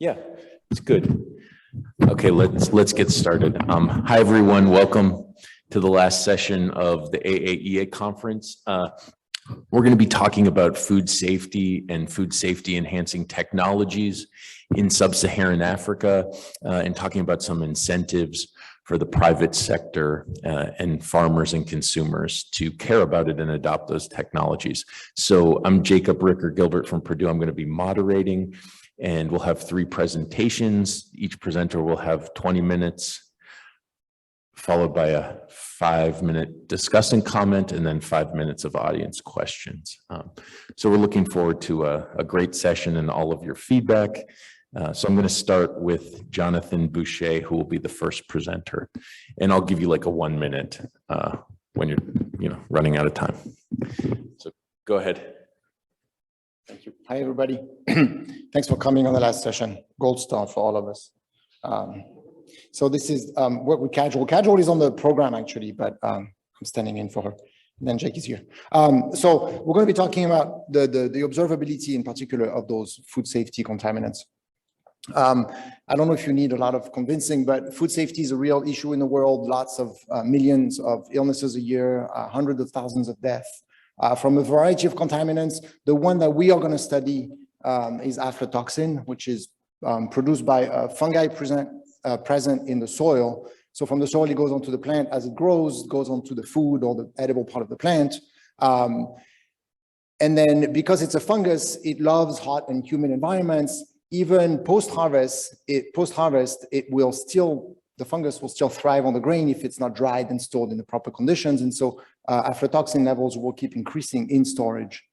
Yeah, it's good. Okay, let's get started. Hi, everyone. Welcome to the last session of the AAEA conference. We're going to be talking about food safety and food safety enhancing technologies in sub-Saharan Africa, and talking about some incentives for the private sector and farmers and consumers to care about it and adopt those technologies. So I'm Jacob Ricker-Gilbert from Purdue. I'm going to be moderating, and we'll have 3 presentations. Each presenter will have 20 minutes, followed by a 5-minute discussing comment, and then 5 minutes of audience questions. So we're looking forward to a great session and all of your feedback. So I'm going to start with Jonathan Boucher, who will be the first presenter, and I'll give you like a 1 minute when you're running out of time. So go ahead. Thank you. Hi, everybody. Thanks for coming on the last session. Gold star for all of us. So this is work with Casual. Casual is on the program, actually, but I'm standing in for her. And then Jake is here. So we're going to be talking about the observability in particular of those food safety contaminants. I don't know if you need a lot of convincing, but food safety is a real issue in the world. Lots of millions of illnesses a year, hundreds of thousands of deaths. From a variety of contaminants. The one that we are going to study is aflatoxin, which is produced by fungi present in the soil. So from the soil, it goes onto the plant. As it grows, it goes onto the food or the edible part of the plant. And then because it's a fungus, it loves hot and humid environments. Even post-harvest, the fungus will still thrive on the grain if it's not dried and stored in the proper conditions. And so aflatoxin levels will keep increasing in storage.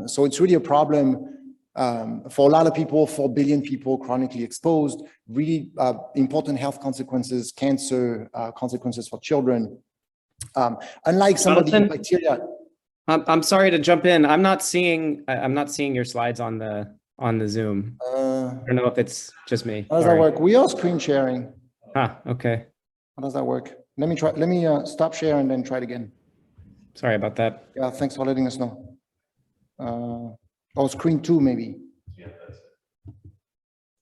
So it's really a problem for a lot of people, 4 billion people chronically exposed, really important health consequences, cancer consequences for children. Unlike some of the bacteria. I'm sorry to jump in. I'm not seeing your slides on the Zoom. I don't know if it's just me. How does that work? We are screen sharing. Okay. How does that work? Let me stop share and then try it again. Sorry about that. Yeah, thanks for letting us know. Screen 2 maybe. Yeah, that's it.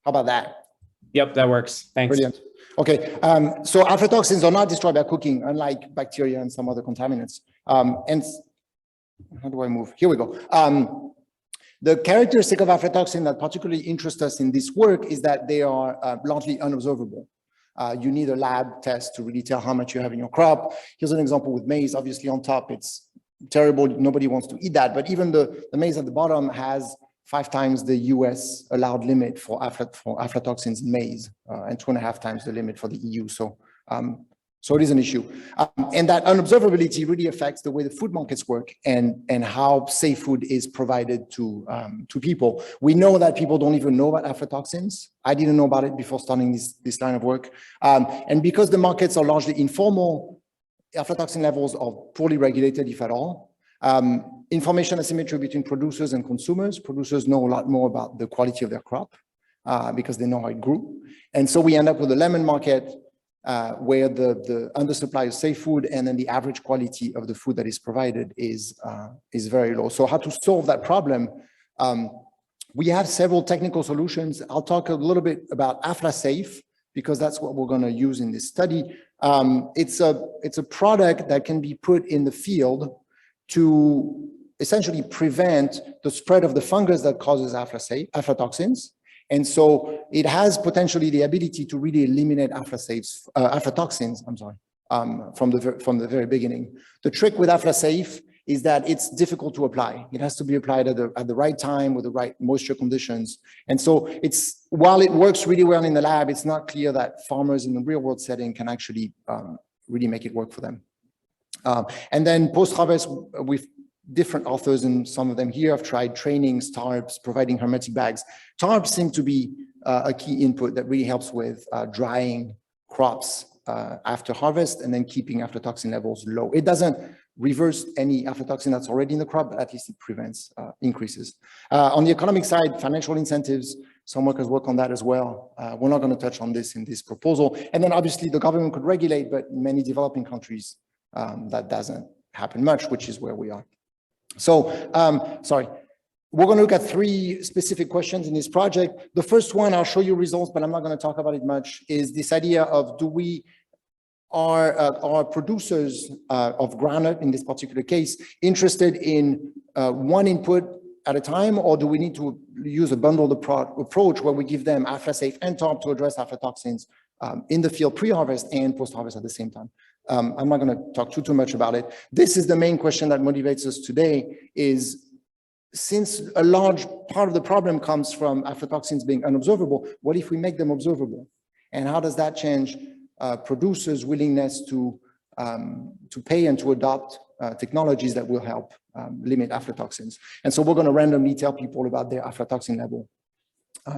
How about that? Yep, that works. Thanks. Brilliant. Okay, so aflatoxins are not destroyed by cooking, unlike bacteria and some other contaminants. And how do I move? Here we go. The characteristic of aflatoxin that particularly interests us in this work is that they are largely unobservable. You need a lab test to really tell how much you have in your crop. Here's an example with maize. Obviously on top, it's terrible. Nobody wants to eat that. But even the maize at the bottom has 5 times the US allowed limit for aflatoxins in maize and 2.5 times the limit for the EU. So it is an issue. And that unobservability really affects the way the food markets work and how safe food is provided to people. We know that people don't even know about aflatoxins. I didn't know about it before starting this line of work. And because the markets are largely informal, aflatoxin levels are poorly regulated, if at all. Information asymmetry between producers and consumers. Producers know a lot more about the quality of their crop because they know how it grew. And so we end up with a lemon market where the undersupply of safe food and then the average quality of the food that is provided is very low. So how to solve that problem? We have several technical solutions. I'll talk a little bit about AflaSafe because that's what we're going to use in this study. It's a product that can be put in the field to essentially prevent the spread of the fungus that causes aflatoxins. And so it has potentially the ability to really eliminate aflatoxins, from the very beginning. The trick with AflaSafe is that it's difficult to apply. It has to be applied at the right time with the right moisture conditions. And so while it works really well in the lab, it's not clear that farmers in the real world setting can actually really make it work for them. And then post-harvest, we've different authors, and some of them here have tried trainings, tarps, providing hermetic bags. Tarps seem to be a key input that really helps with drying crops after harvest and then keeping aflatoxin levels low. It doesn't reverse any aflatoxin that's already in the crop, but at least it prevents increases. On the economic side, financial incentives, some workers work on that as well. We're not going to touch on this in this proposal. And then obviously the government could regulate, but in many developing countries, that doesn't happen much, which is where we are. So, sorry. we're going to look at 3 specific questions in this project. The first one, I'll show you results, but I'm not going to talk about it much, is this idea of are producers of groundnut, in this particular case, interested in one input at a time, or do we need to use a bundled approach where we give them aflasafe and TARP to address aflatoxins in the field pre-harvest and post-harvest at the same time? I'm not going to talk too much about it. This is the main question that motivates us today, is since a large part of the problem comes from aflatoxins being unobservable, what if we make them observable? And how does that change producers' willingness to pay and to adopt technologies that will help limit aflatoxins? And so we're going to randomly tell people about their aflatoxin level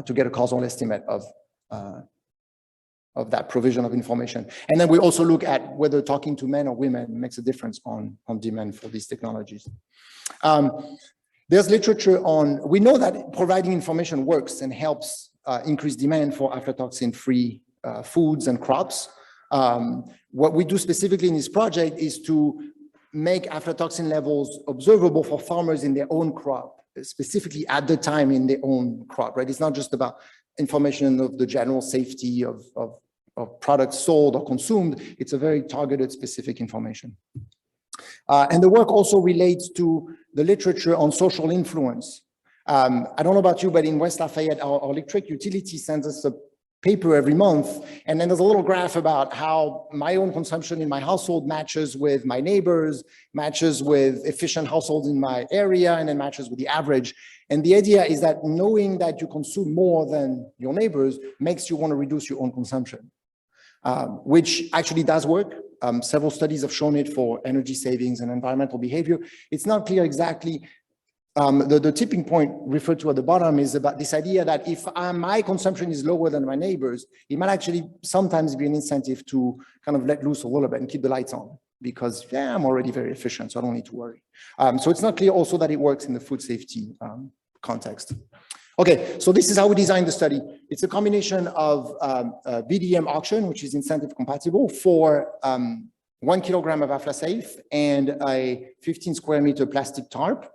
to get a causal estimate of that provision of information. And then we also look at whether talking to men or women makes a difference on demand for these technologies. There's literature on, we know that providing information works and helps increase demand for aflatoxin-free foods and crops. What we do specifically in this project is to make aflatoxin levels observable for farmers in their own crop, specifically at the time in their own crop, right? It's not just about information of the general safety of products sold or consumed. It's a very targeted, specific information. And the work also relates to the literature on social influence. I don't know about you, but in West Lafayette, our electric utility sends us a paper every month. And then there's a little graph about how my own consumption in my household matches with my neighbors, matches with efficient households in my area, and then matches with the average. And the idea is that knowing that you consume more than your neighbors makes you want to reduce your own consumption, which actually does work. Several studies have shown it for energy savings and environmental behavior. It's not clear exactly. The tipping point referred to at the bottom is about this idea that if my consumption is lower than my neighbors, it might actually sometimes be an incentive to kind of let loose a little bit and keep the lights on, because yeah, I'm already very efficient, so I don't need to worry. So it's not clear also that it works in the food safety context. Okay, so this is how we designed the study. It's a combination of BDM auction, which is incentive compatible, for 1 kilogram of aflasafe and a 15 square meter plastic tarp.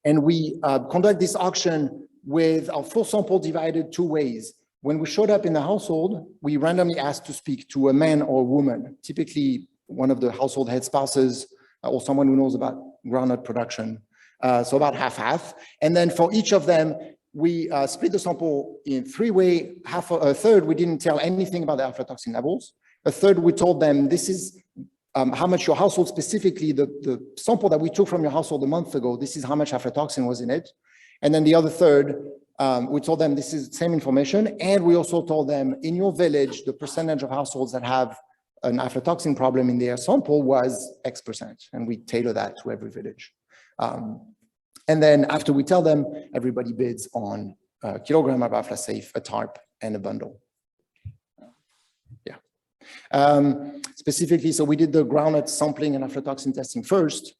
And we conduct this auction with our full sample divided 2 ways. When we showed up in the household, we randomly asked to speak to a man or a woman, typically one of the household head spouses or someone who knows about groundnut production. So about half-half. And then for each of them, we split the sample in 3 ways. A third, we didn't tell anything about the aflatoxin levels. A third, we told them this is how much your household, specifically the sample that we took from your household a month ago, this is how much aflatoxin was in it. And then the other third, we told them this is the same information. And we also told them in your village, the percentage of households that have an aflatoxin problem in their sample was X%. And we tailor that to every village. And then after we tell them, everybody bids on a kilogram of aflasafe, a tarp, and a bundle. Yeah. Specifically, so we did the groundnut sampling and aflatoxin testing first.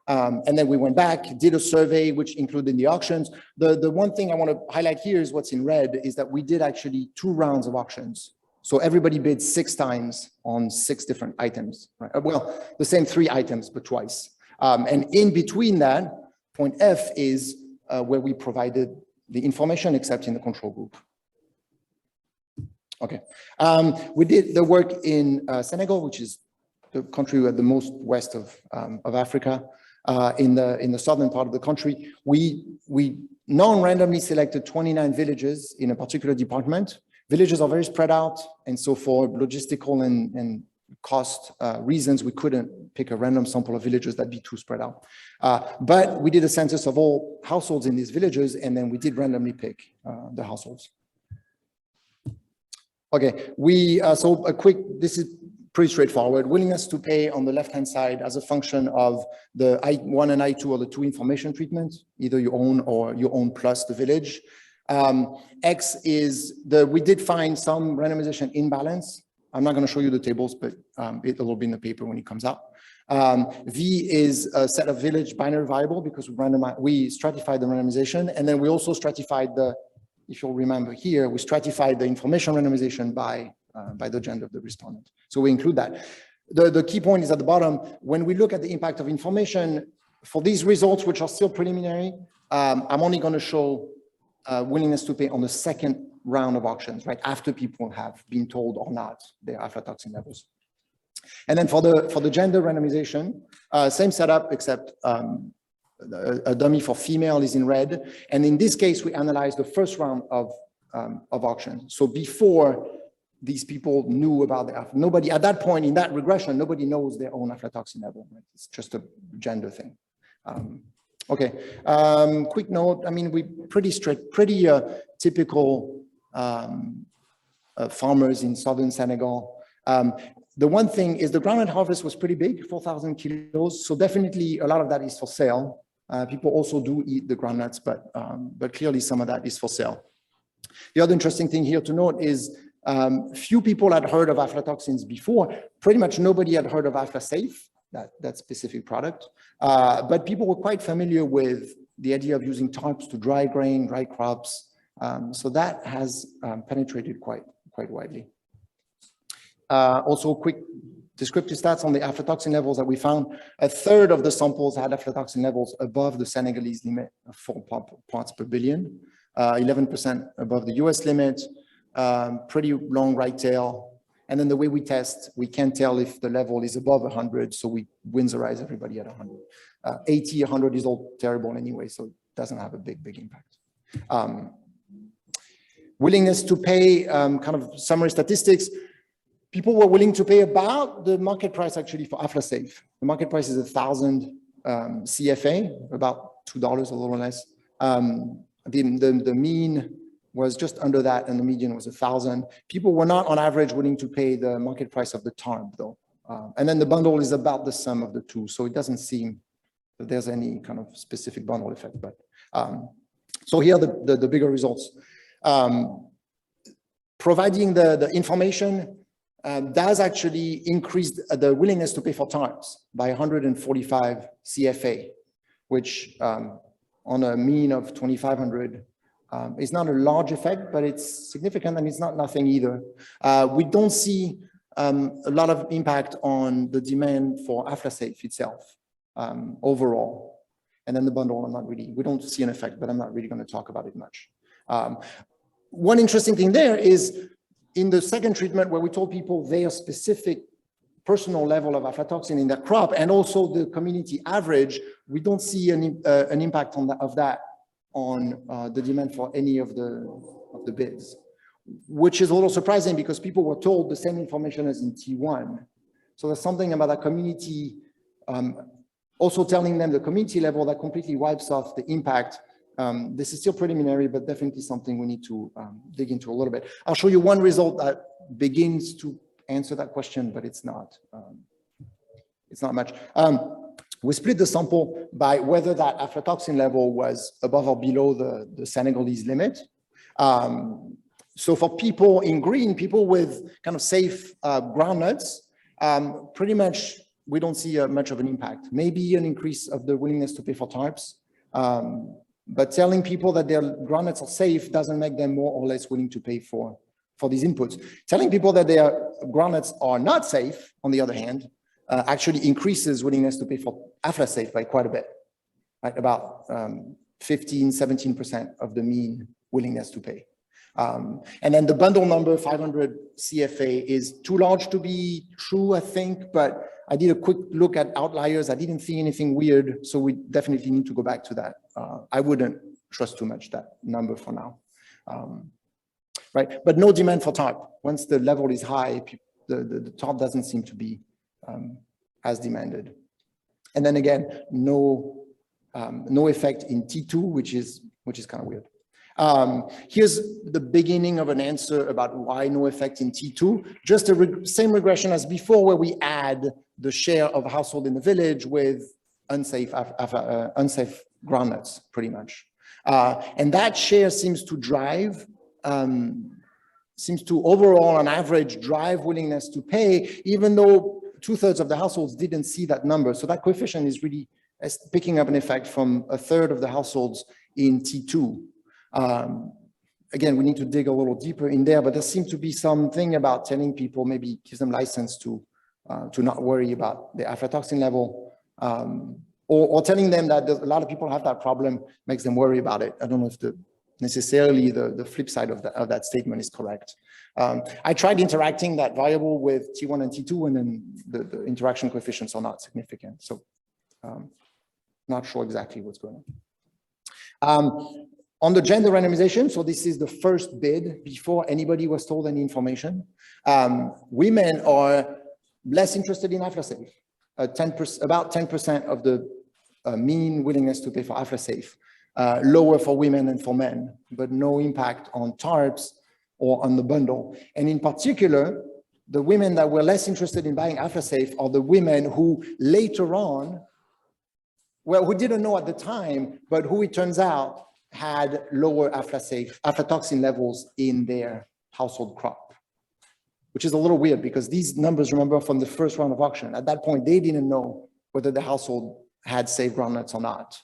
And then we went back, did a survey, which included the auctions. The one thing I want to highlight here is what's in red, is that we did actually 2 rounds of auctions. So everybody bid 6 times on 6 different items. Right? Well, the same 3 items, but twice. And in between that, point F is where we provided the information except in the control group. Okay. We did the work in Senegal, which is the country at the most west of Africa, in the southern part of the country. We non-randomly selected 29 villages in a particular department. Villages are very spread out, and so for logistical and cost reasons, we couldn't pick a random sample of villages that'd be too spread out. But we did a census of all households in these villages, and then we did randomly pick the households. Okay, so this is pretty straightforward. Willingness to pay on the left-hand side as a function of the I1 and I2 or the 2 information treatment, either your own or your own plus the village. X is we did find some randomization imbalance. I'm not going to show you the tables, but it'll be in the paper when it comes out. V is a set of village binary variable because we stratified the randomization, and then we also stratified if you'll remember here, we stratified the information randomization by the gender of the respondent. So we include that. The key point is at the bottom. When we look at the impact of information, For these results, which are still preliminary, I'm only going to show willingness to pay on the second round of auctions, right? After people have been told or not their aflatoxin levels. And then for the gender randomization, same setup, except a dummy for female is in red. And in this case, we analyzed the first round of auction. So before these people knew about nobody at that point in that regression, nobody knows their own aflatoxin level. Right? It's just a gender thing. Okay. Quick note. I mean, we pretty typical farmers in southern Senegal. The one thing is the groundnut harvest was pretty big, 4,000 kilos. So definitely a lot of that is for sale. People also do eat the groundnuts, but clearly some of that is for sale. The other interesting thing here to note is few people had heard of aflatoxins before. Pretty much nobody had heard of AflaSafe, that specific product. But people were quite familiar with the idea of using tarps to dry grain, dry crops. So that has penetrated quite widely. Also, quick descriptive stats on the aflatoxin levels that we found. A third of the samples had aflatoxin levels above the Senegalese limit of 4 parts per billion, 11% above the US limit, pretty long right tail. And then the way we test, we can tell if the level is above 100, so we Winsorize everybody at 100. 80, 100 is all terrible anyway, so it doesn't have a big impact. Willingness to pay, kind of summary statistics. People were willing to pay about the market price actually for AflaSafe. The market price is 1,000 CFA, about $2, a little less. The mean was just under that, and the median was 1,000. People were not on average willing to pay the market price of the tarp though. And then the bundle is about the sum of the two. So it doesn't seem that there's any kind of specific bundle effect, but so here are the bigger results. Providing the information does actually increase the willingness to pay for tarps by 145 CFA, which on a mean of 2,500 is not a large effect, but it's significant, and it's not nothing either. We don't see a lot of impact on the demand for AflaSafe itself overall. And then the bundle, we don't see an effect, but I'm not really going to talk about it much. One interesting thing there is in the second treatment where we told people their specific personal level of aflatoxin in their crop and also the community average, we don't see an impact of that on the demand for any of the bids, which is a little surprising because people were told the same information as in T1. So there's something about that community, also telling them the community level that completely wipes off the impact. This is still preliminary, but definitely something we need to dig into a little bit. I'll show you one result that begins to answer that question, but it's not much. We split the sample by whether that aflatoxin level was above or below the Senegalese limit. So for people in green, people with kind of safe groundnuts, pretty much we don't see much of an impact. Maybe an increase of the willingness to pay for tarps. But telling people that their groundnuts are safe doesn't make them more or less willing to pay for these inputs. Telling people that their groundnuts are not safe, on the other hand, actually increases willingness to pay for AflaSafe by quite a bit, right? About 15, 17% of the mean willingness to pay. And then the bundle number, 500 CFA, is too large to be true, I think, but I did a quick look at outliers. I didn't see anything weird, so we definitely need to go back to that. I wouldn't trust too much that number for now. Right, but no demand for tarp. Once the level is high, the tarp doesn't seem to be as demanded. And then again, no effect in T2, which is kind of weird. Here's the beginning of an answer about why no effect in T2. Just the same regression as before, where we add the share of household in the village with unsafe groundnuts, pretty much. And that share seems to drive, seems to overall on average drive willingness to pay, even though 2/3 of the households didn't see that number. So that coefficient is really picking up an effect from 1/3 of the households in T2. Again, we need to dig a little deeper in there, but there seems to be something about telling people, maybe gives them license to not worry about the aflatoxin level. or telling them that a lot of people have that problem makes them worry about it. I don't know if necessarily the flip side of that statement is correct. I tried interacting that variable with T1 and T2, and then the interaction coefficients are not significant. So not sure exactly what's going on. On the gender randomization, so this is the first bid before anybody was told any information. Women are less interested in AflaSafe. 10%, about 10% of the mean willingness to pay for AflaSafe, lower for women than for men, but no impact on TARPs or on the bundle. And in particular, the women that were less interested in buying AflaSafe are the women who later on, well, who didn't know at the time, but who it turns out had lower aflatoxin levels in their household crop, which is a little weird because these numbers, remember, from the first round of auction. At that point, they didn't know whether the household had safe groundnuts or not,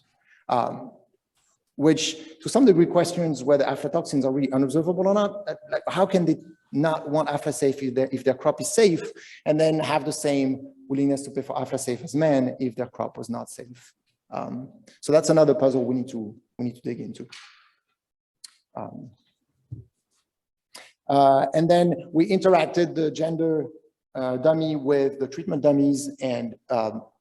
which to some degree questions whether aflatoxins are really unobservable or not. Like, how can they not want AflaSafe if their crop is safe, and then have the same willingness to pay for AflaSafe as men if their crop was not safe? So that's another puzzle we need to dig into. And then we interacted the gender dummy with the treatment dummies, and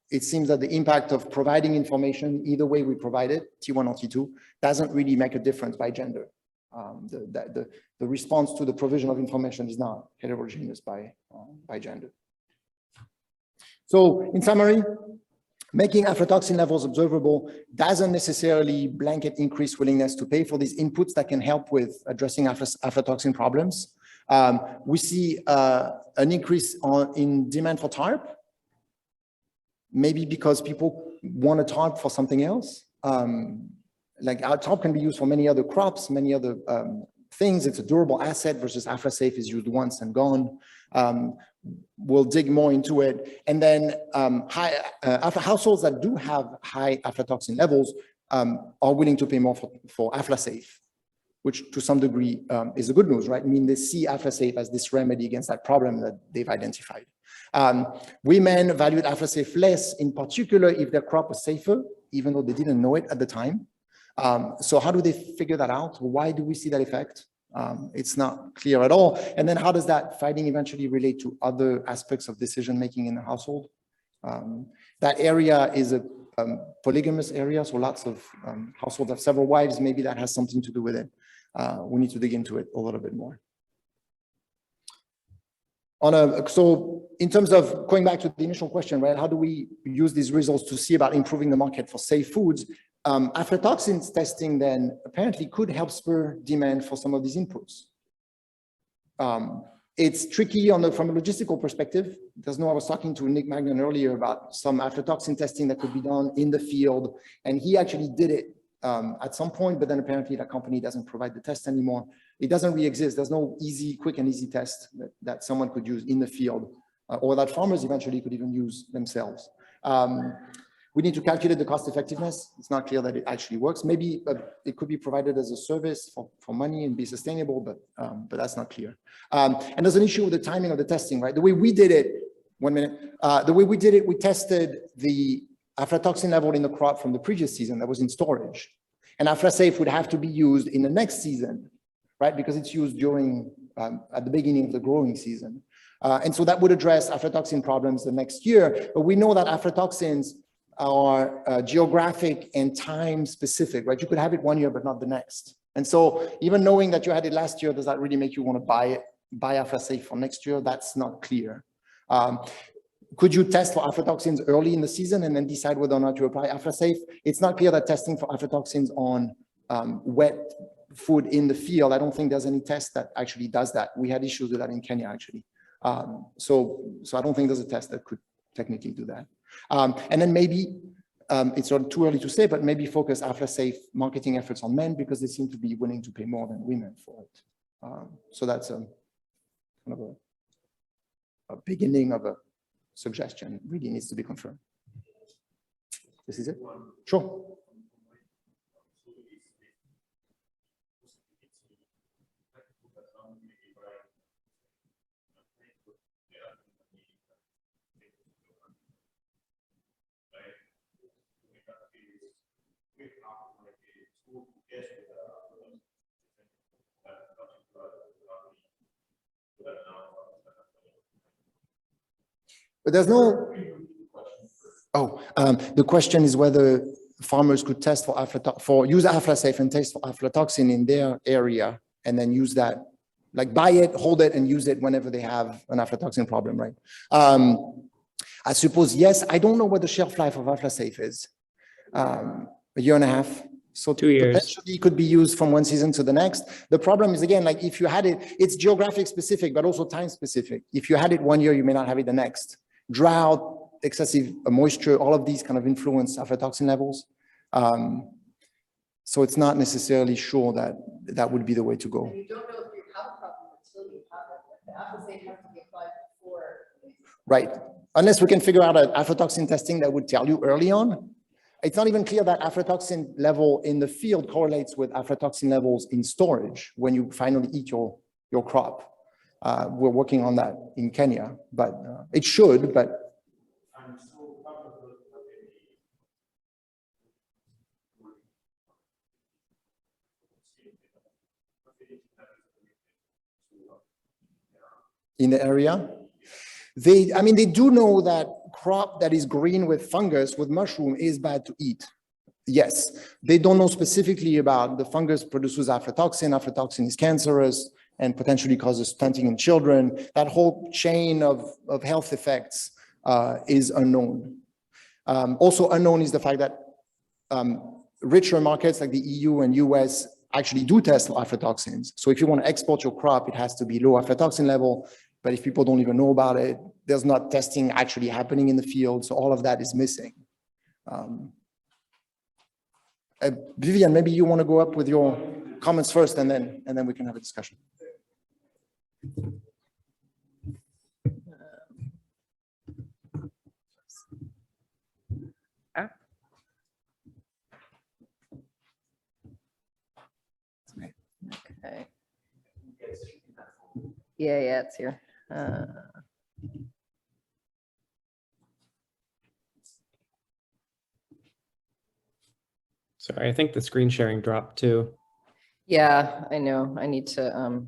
it seems that the impact of providing information, either way we provide it, T1 or T2, doesn't really make a difference by gender. The response to the provision of information is not heterogeneous by gender. So in summary, making aflatoxin levels observable doesn't necessarily blanket increased willingness to pay for these inputs that can help with addressing aflatoxin problems. We see an increase in demand for TARP, maybe because people want a TARP for something else. Like our TARP can be used for many other crops, many other things. It's a durable asset versus AflaSafe is used once and gone. We'll dig more into it. And then households that do have high aflatoxin levels are willing to pay more for AflaSafe, which to some degree is a good news, right? I mean, they see AflaSafe as this remedy against that problem that they've identified. Women valued AflaSafe less, in particular if their crop was safer, even though they didn't know it at the time. So how do they figure that out? Why do we see that effect? It's not clear at all. And then how does that finding eventually relate to other aspects of decision-making in the household? That area is a polygamous area, so lots of households have several wives. Maybe that has something to do with it. We need to dig into it a little bit more. So in terms of going back to the initial question, right? How do we use these results to see about improving the market for safe foods? Aflatoxins testing then apparently could help spur demand for some of these inputs. It's tricky from a logistical perspective. I was talking to Nick Magnan earlier about some aflatoxin testing that could be done in the field, and he actually did it at some point, but then apparently that company doesn't provide the test anymore. It doesn't really exist. There's no quick and easy test that someone could use in the field, or that farmers eventually could even use themselves. We need to calculate the cost effectiveness. It's not clear that it actually works. Maybe it could be provided as a service for money and be sustainable, but that's not clear. And there's an issue with the timing of the testing, right? The way we did it, we tested the aflatoxin level in the crop from the previous season that was in storage. And AflaSafe would have to be used in the next season, right? Because it's used during, at the beginning of the growing season. And so that would address aflatoxin problems the next year. But we know that aflatoxins are geographic and time specific, right? You could have it one year, but not the next. And so even knowing that you had it last year, does that really make you want to buy AflaSafe for next year? That's not clear. Could you test for aflatoxins early in the season and then decide whether or not to apply AflaSafe? It's not clear that testing for aflatoxins on wet food in the field, I don't think there's any test that actually does that. We had issues with that in Kenya, actually. So I don't think there's a test that could technically do that. And then maybe, it's sort of too early to say, but maybe focus AflaSafe marketing efforts on men because they seem to be willing to pay more than women for it. So that's kind of a beginning of a suggestion. It really needs to be confirmed. This is it? Sure. But there's no, the question is whether farmers could test for use AflaSafe and test for aflatoxin in their area and then use that, like buy it, hold it, and use it whenever they have an aflatoxin problem, right? I suppose, yes. I don't know what the shelf life of AflaSafe is. A year and a half. So 2 years. Potentially it could be used from one season to the next. The problem is, again, like if you had it, it's geographic specific, but also time specific. If you had it 1 year, you may not have it the next. Drought, excessive moisture, all of these kind of influence aflatoxin levels. So it's not necessarily sure that that would be the way to go. You don't know if you have a problem until you have it. The AflaSafe has to be applied before. Right. Unless we can figure out an aflatoxin testing that would tell you early on. It's not even clear that aflatoxin level in the field correlates with aflatoxin levels in storage when you finally eat your crop. We're working on that in Kenya, but it should, but. In the area? I mean, they do know that crop that is green with fungus, with mushroom, is bad to eat. Yes. They don't know specifically about the fungus produces aflatoxin. Aflatoxin is cancerous and potentially causes stunting in children. That whole chain of health effects is unknown. Also unknown is the fact that richer markets like the EU and US actually do test for aflatoxins. So if you want to export your crop, it has to be low aflatoxin level. But if people don't even know about it, there's not testing actually happening in the field. So all of that is missing. Vivian, maybe you want to go up with your comments first, and then we can have a discussion. Okay. Yeah, it's here. Sorry, I think the screen sharing dropped too. Yeah, I know. I need to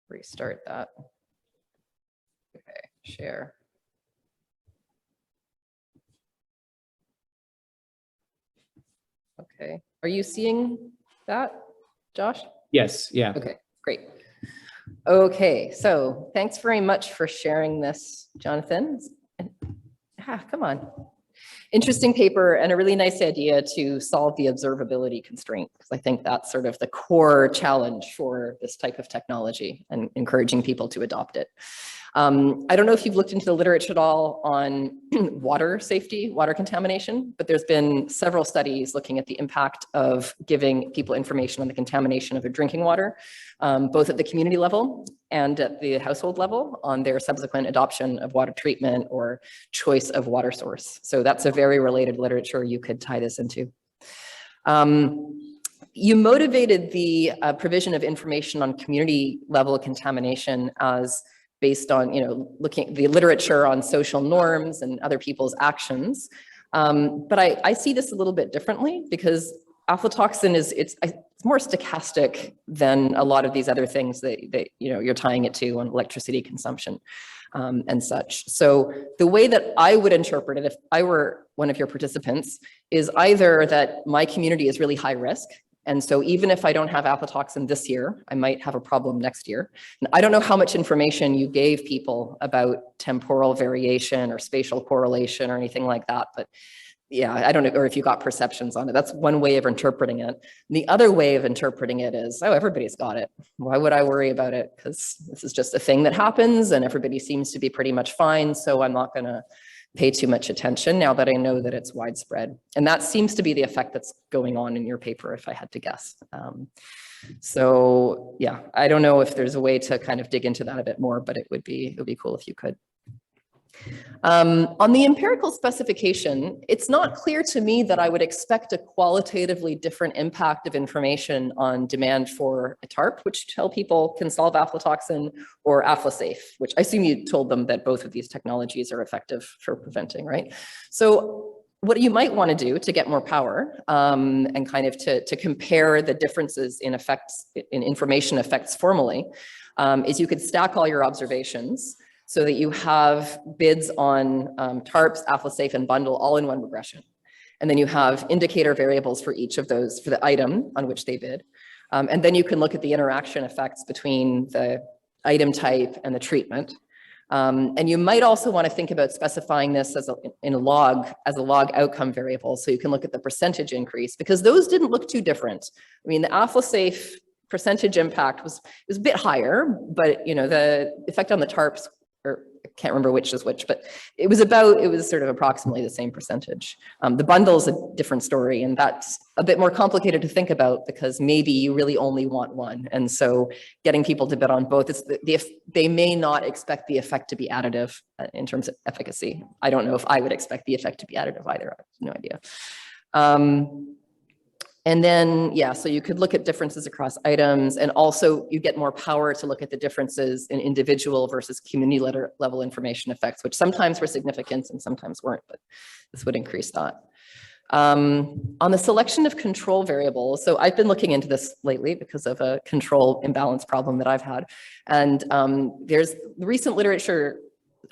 restart that. Okay, share. Okay, are you seeing that, Josh? Yes, yeah. Okay, great. Okay, so thanks very much for sharing this, Jonathan. Come on. Interesting paper and a really nice idea to solve the observability constraint, because I think that's sort of the core challenge for this type of technology and encouraging people to adopt it. I don't know if you've looked into the literature at all on water safety, water contamination, but there's been several studies looking at the impact of giving people information on the contamination of their drinking water, both at the community level and at the household level on their subsequent adoption of water treatment or choice of water source. So that's a very related literature you could tie this into. You motivated the provision of information on community level contamination as based on, looking at the literature on social norms and other people's actions. But I see this a little bit differently, because aflatoxin it's more stochastic than a lot of these other things that you're tying it to on electricity consumption and such. So the way that I would interpret it, if I were one of your participants, is either that my community is really high risk, and so even if I don't have aflatoxin this year, I might have a problem next year. And I don't know how much information you gave people about temporal variation or spatial correlation or anything like that, but yeah, I don't know, or if you got perceptions on it. That's one way of interpreting it. And the other way of interpreting it is, oh, everybody's got it. Why would I worry about it? Because this is just a thing that happens and everybody seems to be pretty much fine. So I'm not gonna pay too much attention now that I know that it's widespread. And that seems to be the effect that's going on in your paper, if I had to guess. So yeah, I don't know if there's a way to kind of dig into that a bit more, but it would be cool if you could. On the empirical specification, it's not clear to me that I would expect a qualitatively different impact of information on demand for a TARP, which tell people can solve aflatoxin, or AflaSafe, which I assume you told them that both of these technologies are effective for preventing, right? So what you might want to do to get more power and kind of to compare the differences in effects, in information effects formally, is you could stack all your observations so that you have bids on TARPs, AffleSafe, and bundle all in one regression. And then you have indicator variables for each of those for the item on which they bid. And then you can look at the interaction effects between the item type and the treatment. And you might also want to think about specifying this as a log outcome variable. So you can look at the percentage increase, because those didn't look too different. I mean, the AffleSafe percentage impact was a bit higher, but the effect on the TARPs, or I can't remember which is which, but it was sort of approximately the same percentage. The bundle is a different story, and that's a bit more complicated to think about because maybe you really only want one. And so getting people to bid on both, they may not expect the effect to be additive in terms of efficacy. I don't know if I would expect the effect to be additive either. I have no idea. And then, yeah, so you could look at differences across items, and also you get more power to look at the differences in individual versus community level information effects, which sometimes were significant and sometimes weren't, but this would increase that. On the selection of control variables, so I've been looking into this lately because of a control imbalance problem that I've had. And there's recent literature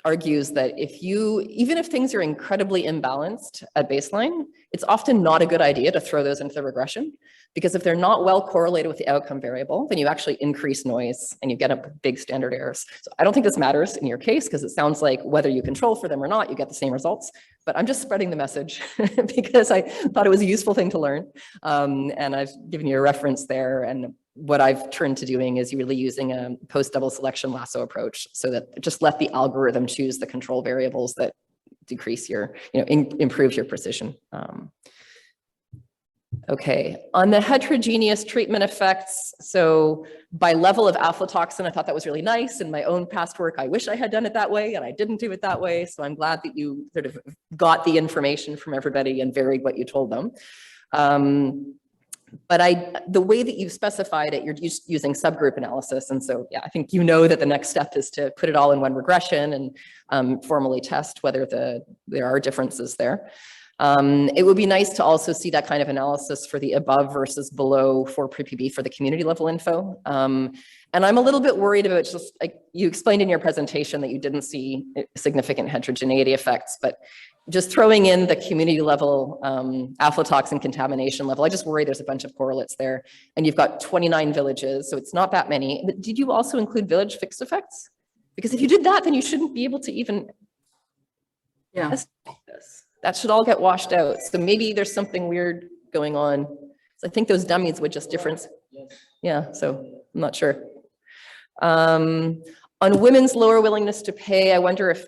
argues that even if things are incredibly imbalanced at baseline, it's often not a good idea to throw those into the regression, because if they're not well correlated with the outcome variable, then you actually increase noise and you get up big standard errors. So I don't think this matters in your case, because it sounds like whether you control for them or not, you get the same results. But I'm just spreading the message because I thought it was a useful thing to learn. And I've given you a reference there. And what I've turned to doing is really using a post-double selection lasso approach, so that just let the algorithm choose the control variables that decrease your, improve your precision. Okay, on the heterogeneous treatment effects, so by level of aflatoxin, I thought that was really nice. In my own past work, I wish I had done it that way, and I didn't do it that way. So I'm glad that you sort of got the information from everybody and varied what you told them. But the way that you've specified it, you're using subgroup analysis. And so, yeah, I think that the next step is to put it all in one regression and formally test whether there are differences there. It would be nice to also see that kind of analysis for the above versus below for pre-PB for the community level info. And I'm a little bit worried about, just like you explained in your presentation, that you didn't see significant heterogeneity effects, but just throwing in the community level aflatoxin contamination level, I just worry there's a bunch of correlates there. And you've got 29 villages, so it's not that many. But did you also include village fixed effects? Because if you did that, then you shouldn't be able to even estimate this. That should all get washed out. So maybe there's something weird going on. So I think those dummies would just difference. Yeah, so I'm not sure. On women's lower willingness to pay, I wonder if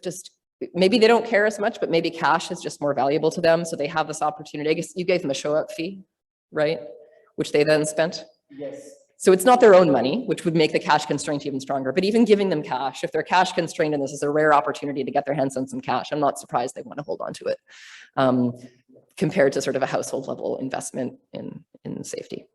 maybe they don't care as much, but maybe cash is just more valuable to them. So they have this opportunity. I guess you gave them a show up fee, right? Which they then spent. Yes. So it's not their own money, which would make the cash constraint even stronger. But even giving them cash, if they're cash constrained and this is a rare opportunity to get their hands on some cash, I'm not surprised they want to hold on to it, compared to sort of a household level investment in safety.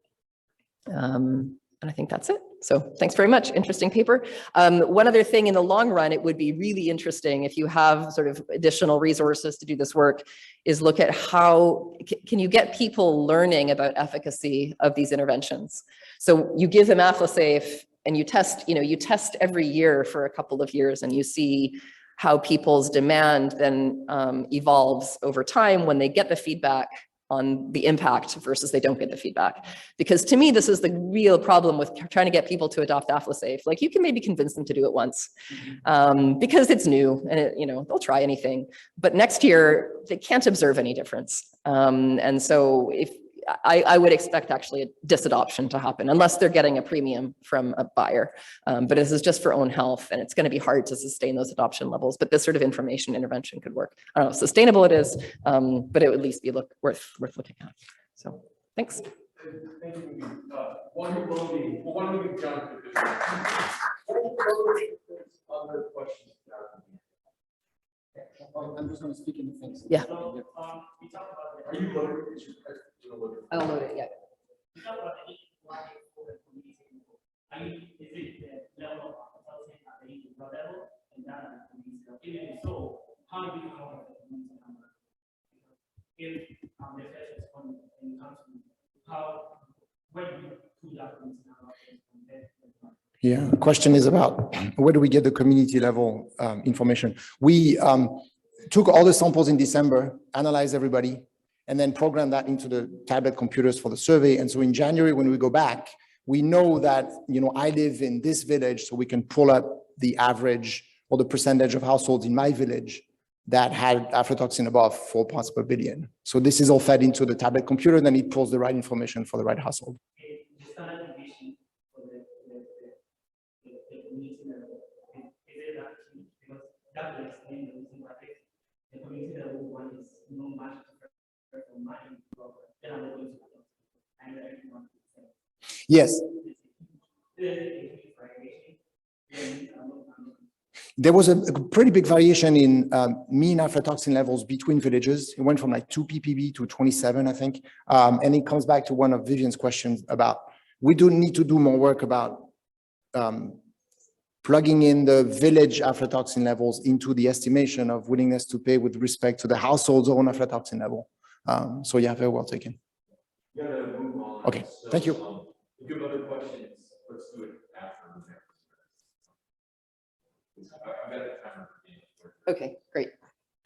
And I think that's it. So thanks very much. Interesting paper. One other thing, in the long run, it would be really interesting if you have sort of additional resources to do this work, is look at how can you get people learning about efficacy of these interventions. So you give them AffleSafe and you test every year for a couple of years, and you see how people's demand then evolves over time when they get the feedback on the impact versus they don't get the feedback. Because to me, this is the real problem with trying to get people to adopt AffleSafe. Like, you can maybe convince them to do it once because it's new and they'll try anything, but next year they can't observe any difference. And so I would expect actually a disadoption to happen unless they're getting a premium from a buyer. But this is just for own health, and it's going to be hard to sustain those adoption levels. But this sort of information intervention could work. I don't know how sustainable it is, but it would at least be worth looking at. So thanks. Thank you. While you're loading, why don't we jump to this? Other questions? I'm just going to speak in the things. Yeah. So, we talked about are you loaded? I'll load it. Yeah. We talked about the is it the level of consulting at the individual level and that at the community level? Even so, how do you come up with the community number? If the sessions when it comes to when you do that community number. Yeah, the question is about where do we get the community level information? We took all the samples in December, analyzed everybody, and then programmed that into the tablet computers for the survey. And so in January, when we go back, we know that, I live in this village, so we can pull up the average or the percentage of households in my village that had aflatoxin above 4 parts per billion. So this is all fed into the tablet computer, then it pulls the right information for the right household. Just an information for the community level. Is it that key? Because that will explain the reason why the community level one is no much different from mine. Then I'm going to and everyone. Yes. There was a pretty big variation in mean aflatoxin levels between villages. It went from like 2 ppb to 27, I think. And it comes back to one of Vivian's questions about, we do need to do more work about plugging in the village aflatoxin levels into the estimation of willingness to pay with respect to the household's own aflatoxin level. So yeah, very well taken. You gotta move on. Okay, thank you. If you have other questions, let's do it after the next. I've got a timer for you. Okay, great.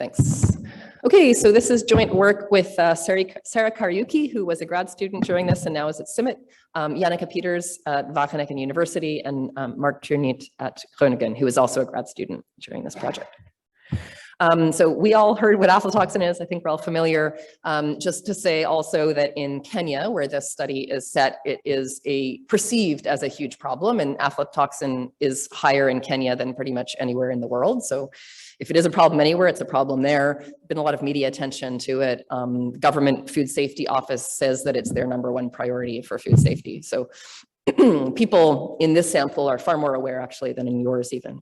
Thanks. Okay, so this is joint work with Sarah Karyuki, who was a grad student during this and now is at CIMMYT, Janneke Peters at Wageningen University, and Mark Turnit at Groningen, who is also a grad student during this project. So we all heard what aflatoxin is. I think we're all familiar. Just to say also that in Kenya, where this study is set, it is perceived as a huge problem, and aflatoxin is higher in Kenya than pretty much anywhere in the world. So if it is a problem anywhere, it's a problem there. Been a lot of media attention to it. Government Food Safety Office says that it's their #1 priority for food safety. So people in this sample are far more aware actually than in yours even.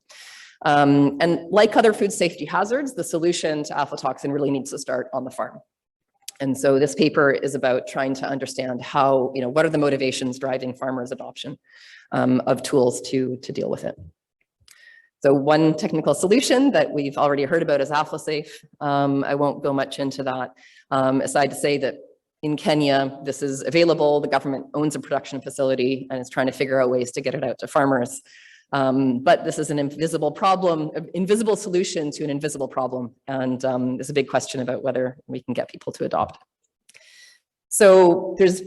And like other food safety hazards, the solution to aflatoxin really needs to start on the farm. And so this paper is about trying to understand how, what are the motivations driving farmers' adoption of tools to deal with it. So one technical solution that we've already heard about is AflaSafe. I won't go much into that, aside to say that in Kenya, this is available. The government owns a production facility and is trying to figure out ways to get it out to farmers. But this is an invisible problem, an invisible solution to an invisible problem. And there's a big question about whether we can get people to adopt. So there's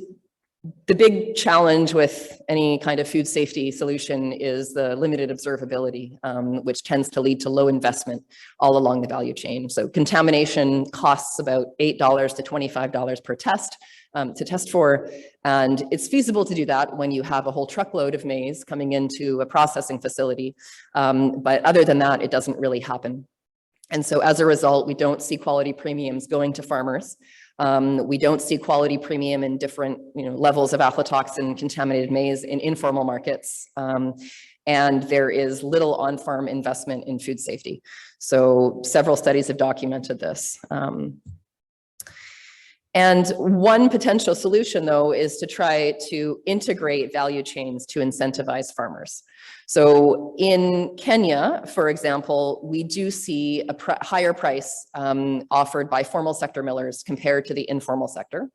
the big challenge with any kind of food safety solution is the limited observability, which tends to lead to low investment all along the value chain. So contamination costs about $8 to $25 per test to test for. And it's feasible to do that when you have a whole truckload of maize coming into a processing facility. But other than that, it doesn't really happen. And so as a result, we don't see quality premiums going to farmers. We don't see quality premium in different levels of aflatoxin contaminated maize in informal markets. And there is little on-farm investment in food safety. So several studies have documented this. And one potential solution, though, is to try to integrate value chains to incentivize farmers. So in Kenya, for example, we do see a higher price offered by formal sector millers compared to the informal sector.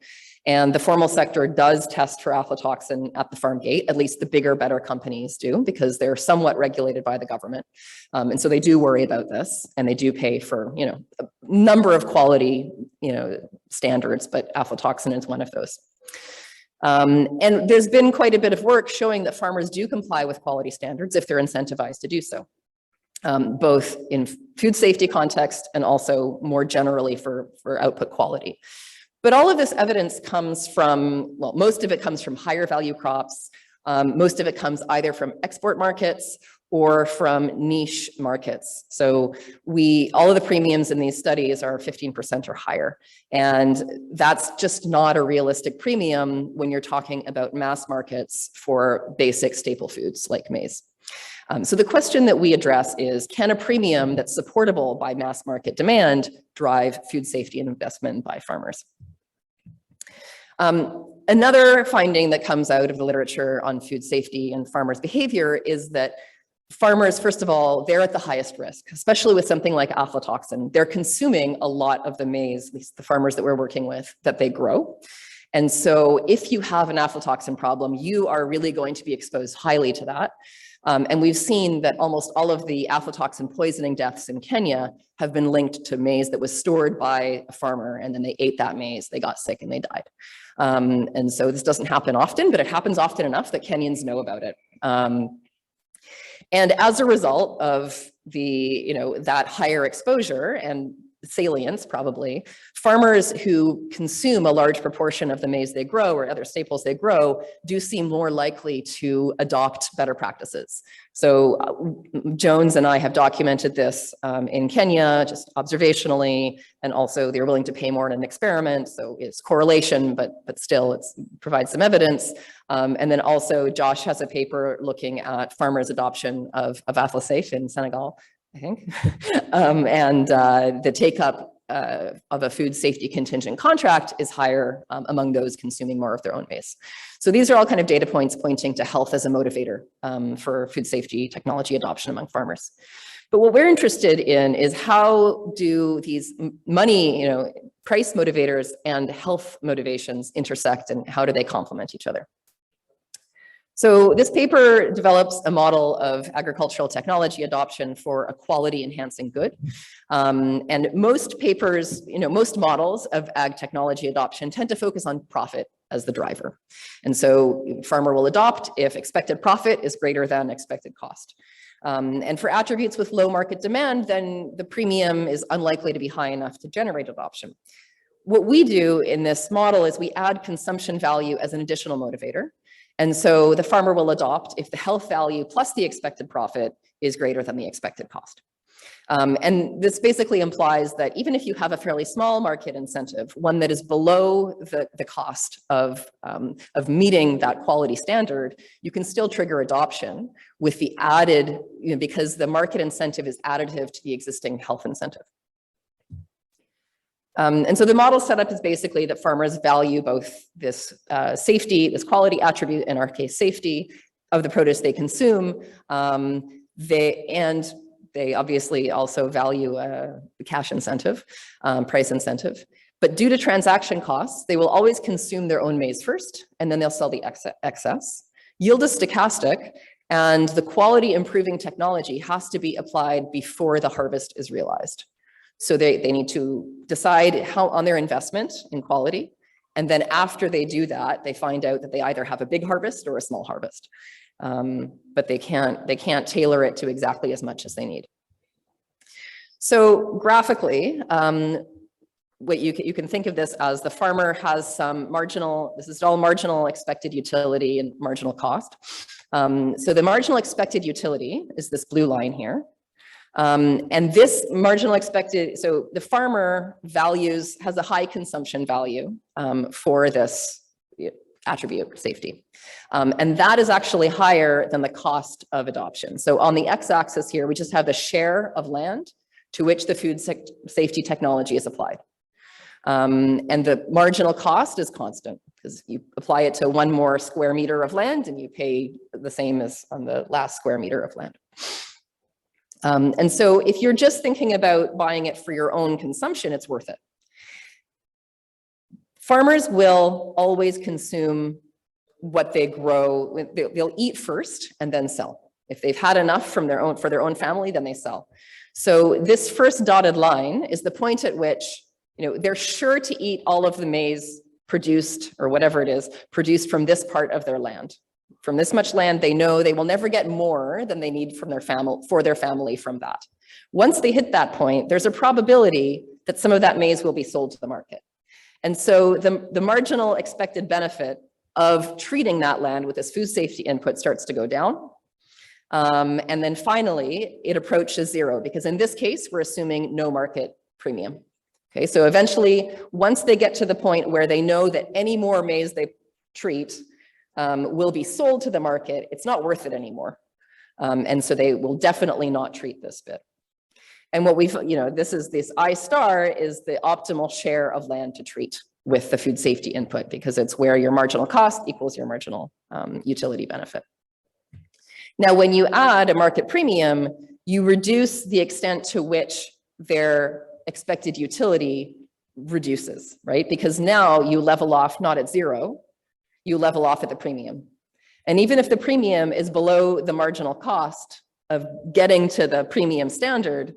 And the formal sector does test for aflatoxin at the farm gate, at least the bigger, better companies do, because they're somewhat regulated by the government. And so they do worry about this, and they do pay for, a number of quality, standards, but aflatoxin is one of those. And there's been quite a bit of work showing that farmers do comply with quality standards if they're incentivized to do so, both in food safety context and also more generally for output quality. But all of this evidence comes from, well, most of it comes from higher value crops. Most of it comes either from export markets or from niche markets. So all of the premiums in these studies are 15% or higher. And that's just not a realistic premium when you're talking about mass markets for basic staple foods like maize. So the question that we address is, can a premium that's supportable by mass market demand drive food safety and investment by farmers? Another finding that comes out of the literature on food safety and farmers' behavior is that farmers, first of all, they're at the highest risk, especially with something like aflatoxin. They're consuming a lot of the maize, at least the farmers that we're working with, that they grow. And so if you have an aflatoxin problem, you are really going to be exposed highly to that. And we've seen that almost all of the aflatoxin poisoning deaths in Kenya have been linked to maize that was stored by a farmer, and then they ate that maize, they got sick and they died. And so this doesn't happen often, but it happens often enough that Kenyans know about it. And as a result of that higher exposure and salience, probably, farmers who consume a large proportion of the maize they grow or other staples they grow do seem more likely to adopt better practices. So Jones and I have documented this in Kenya, just observationally, and also they're willing to pay more in an experiment. So it's correlation, but still it provides some evidence. And then also Josh has a paper looking at farmers' adoption of Atlasafe in Senegal, I think, and the take-up of a food safety contingent contract is higher among those consuming more of their own maize. So these are all kind of data points pointing to health as a motivator for food safety technology adoption among farmers. But what we're interested in is how do these money, price motivators and health motivations intersect, and how do they complement each other? So this paper develops a model of agricultural technology adoption for a quality enhancing good. And most papers, most models of ag technology adoption tend to focus on profit as the driver. And so farmer will adopt if expected profit is greater than expected cost. And for attributes with low market demand, then the premium is unlikely to be high enough to generate adoption. What we do in this model is we add consumption value as an additional motivator. And so the farmer will adopt if the health value plus the expected profit is greater than the expected cost. And this basically implies that even if you have a fairly small market incentive, one that is below the cost of meeting that quality standard, you can still trigger adoption with the added, because the market incentive is additive to the existing health incentive. And so the model setup is basically that farmers value both this safety, this quality attribute, in our case, safety of the produce they consume. They obviously also value the cash incentive, price incentive. But due to transaction costs, they will always consume their own maize first, and then they'll sell the excess. Yield is stochastic, and the quality improving technology has to be applied before the harvest is realized. So they need to decide how on their investment in quality. And then after they do that, they find out that they either have a big harvest or a small harvest. But they can't tailor it to exactly as much as they need. So graphically, what you can think of this as the farmer has some marginal, this is all marginal expected utility and marginal cost. So the marginal expected utility is this blue line here. And this marginal expected, so the farmer has a high consumption value for this attribute, safety. And that is actually higher than the cost of adoption. So on the x-axis here, we just have the share of land to which the food safety technology is applied. And the marginal cost is constant because you apply it to one more square meter of land and you pay the same as on the last square meter of land. And so if you're just thinking about buying it for your own consumption, it's worth it. Farmers will always consume what they grow. They'll eat first and then sell. If they've had enough for their own family, then they sell. So this first dotted line is the point at which they're sure to eat all of the maize produced, or whatever it is, produced from this part of their land. From this much land, they know they will never get more than they need from their family from that. Once they hit that point, there's a probability that some of that maize will be sold to the market. And so the marginal expected benefit of treating that land with this food safety input starts to go down. And then finally, it approaches zero, because in this case, we're assuming no market premium. Okay, so eventually, once they get to the point where they know that any more maize they treat will be sold to the market, it's not worth it anymore. And so they will definitely not treat this bit. And what we've, this I star is the optimal share of land to treat with the food safety input, because it's where your marginal cost equals your marginal utility benefit. Now, when you add a market premium, you reduce the extent to which their expected utility reduces, right? Because now you level off not at zero, you level off at the premium. And even if the premium is below the marginal cost of getting to the premium standard,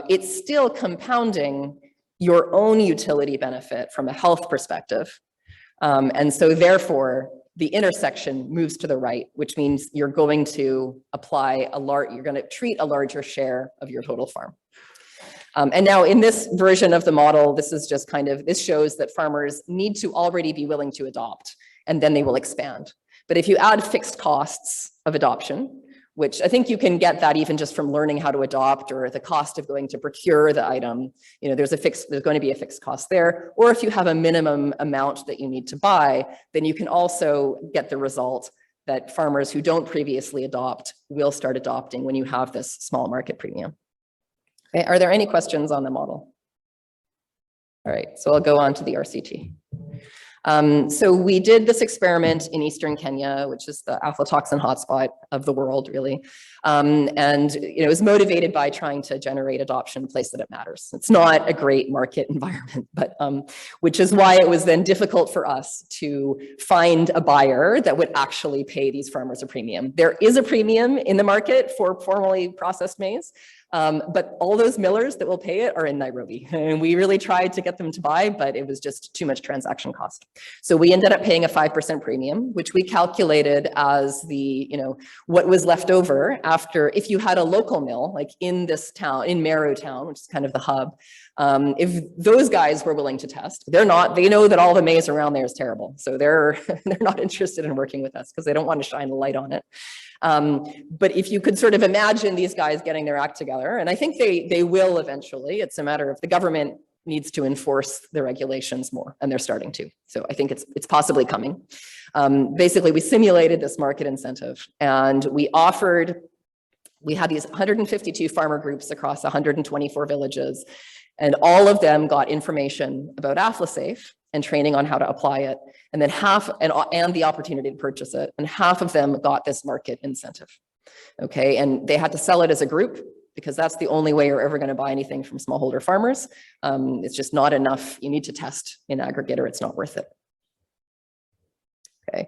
it's still compounding your own utility benefit from a health perspective. And so therefore, the intersection moves to the right, which means you're going to you're going to treat a larger share of your total farm. And now in this version of the model, this is just this shows that farmers need to already be willing to adopt, and then they will expand. But if you add fixed costs of adoption, which I think you can get that even just from learning how to adopt, or the cost of going to procure the item, there's going to be a fixed cost there. Or if you have a minimum amount that you need to buy, then you can also get the result that farmers who don't previously adopt will start adopting when you have this small market premium. Okay, are there any questions on the model? All right, so I'll go on to the RCT. So we did this experiment in Eastern Kenya, which is the aflatoxin hotspot of the world, really. And it was motivated by trying to generate adoption in a place that it matters. It's not a great market environment, but which is why it was then difficult for us to find a buyer that would actually pay these farmers a premium. There is a premium in the market for formally processed maize. But all those millers that will pay it are in Nairobi. And we really tried to get them to buy, but it was just too much transaction cost. So we ended up paying a 5% premium, which we calculated as what was left over after, if you had a local mill, like in this town, in Meru town, which is kind of the hub, if those guys were willing to test, they know that all the maize around there is terrible. So they're not interested in working with us because they don't want to shine a light on it. But if you could sort of imagine these guys getting their act together, and I think they will eventually, it's a matter of the government needs to enforce the regulations more, and they're starting to. So I think it's possibly coming. Basically, we simulated this market incentive, and we had these 152 farmer groups across 124 villages, and all of them got information about AflaSafe and training on how to apply it, and then and the opportunity to purchase it, and half of them got this market incentive. Okay, and they had to sell it as a group because that's the only way you're ever going to buy anything from smallholder farmers. It's just not enough. You need to test in aggregate or it's not worth it. Okay,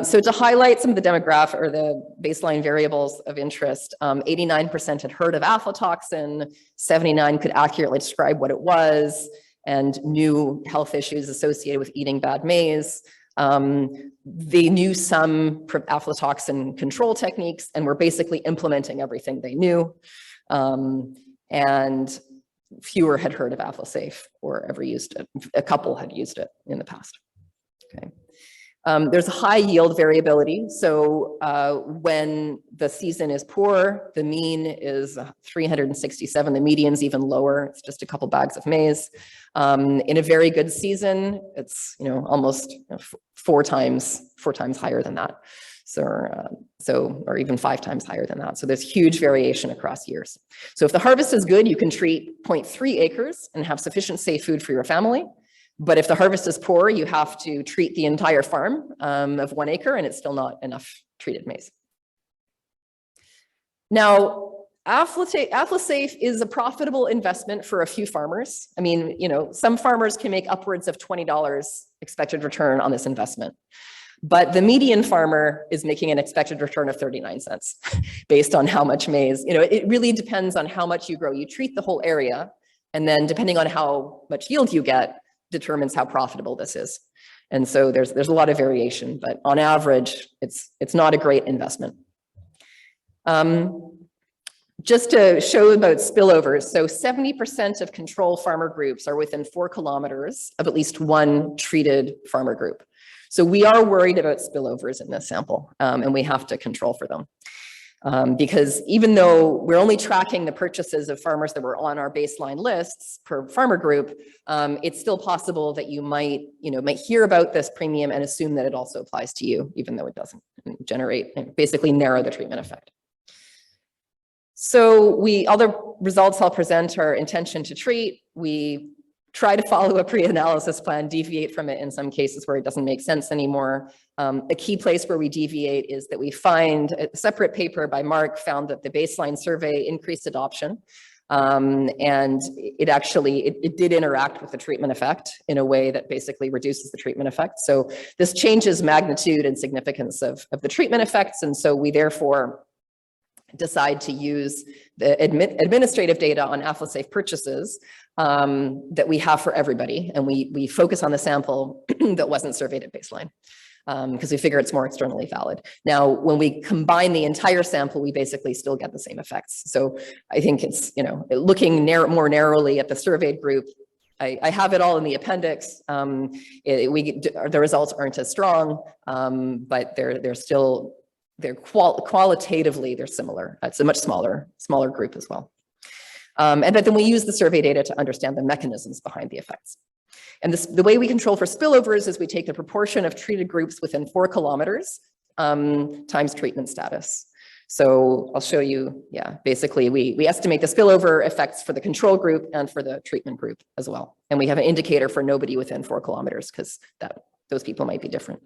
so to highlight some of the demographic or the baseline variables of interest, 89% had heard of aflatoxin, 79% could accurately describe what it was, and knew health issues associated with eating bad maize. They knew some aflatoxin control techniques and were basically implementing everything they knew. And fewer had heard of AflaSafe or ever used it. A couple had used it in the past. Okay. There's a high yield variability. So when the season is poor, the mean is 367. The median's even lower. It's just a couple bags of maize. In a very good season, it's almost four times higher than that. So or even 5 times higher than that. So there's huge variation across years. So if the harvest is good, you can treat 0.3 acres and have sufficient safe food for your family. But if the harvest is poor, you have to treat the entire farm of 1 acre, and it's still not enough treated maize. Now, AflaSafe is a profitable investment for a few farmers. I mean, some farmers can make upwards of $20 expected return on this investment. But the median farmer is making an expected return of 39 cents based on how much maize. It really depends on how much you grow. You treat the whole area, and then depending on how much yield you get, determines how profitable this is. And so there's a lot of variation, but on average, it's not a great investment. Just to show about spillovers, so 70% of control farmer groups are within 4 kilometers of at least one treated farmer group. So we are worried about spillovers in this sample, and we have to control for them. Because even though we're only tracking the purchases of farmers that were on our baseline lists per farmer group, it's still possible that you might hear about this premium and assume that it also applies to you, even though it doesn't, generate and basically narrow the treatment effect. So other results I'll present are intention to treat. We try to follow a pre-analysis plan, deviate from it in some cases where it doesn't make sense anymore. A key place where we deviate is that we find a separate paper by Mark found that the baseline survey increased adoption. And it actually, it did interact with the treatment effect in a way that basically reduces the treatment effect. So this changes magnitude and significance of the treatment effects. And so we therefore decide to use the administrative data on AffloSafe purchases that we have for everybody. And we focus on the sample that wasn't surveyed at baseline, because we figure it's more externally valid. Now, when we combine the entire sample, we basically still get the same effects. So I think it's, looking more narrowly at the surveyed group, I have it all in the appendix. The results aren't as strong, but qualitatively, they're similar. It's a much smaller group as well. And then we use the survey data to understand the mechanisms behind the effects. And the way we control for spillovers is we take the proportion of treated groups within 4 kilometers times treatment status. So I'll show you, basically we estimate the spillover effects for the control group and for the treatment group as well. And we have an indicator for nobody within 4 kilometers because those people might be different.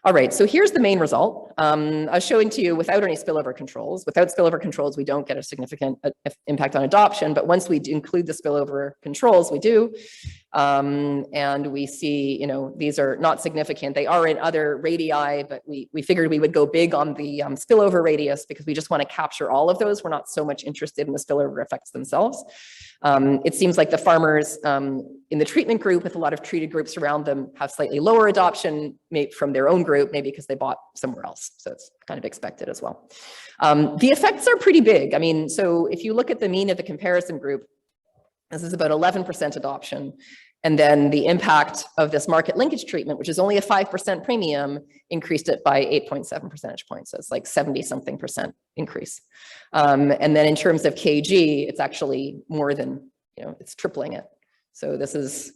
All right, so here's the main result. I was showing to you without any spillover controls. Without spillover controls, we don't get a significant impact on adoption, but once we include the spillover controls, we do. And we see, these are not significant. They are in other radii, but we figured we would go big on the spillover radius because we just want to capture all of those. We're not so much interested in the spillover effects themselves. It seems like the farmers in the treatment group with a lot of treated groups around them have slightly lower adoption from their own group, maybe because they bought somewhere else. So it's kind of expected as well. The effects are pretty big. I mean, so if you look at the mean of the comparison group, this is about 11% adoption. And then the impact of this market linkage treatment, which is only a 5% premium, increased it by 8.7 percentage points. So it's like 70-something% increase. And then in terms of kg, it's actually more than, it's tripling it. So this is,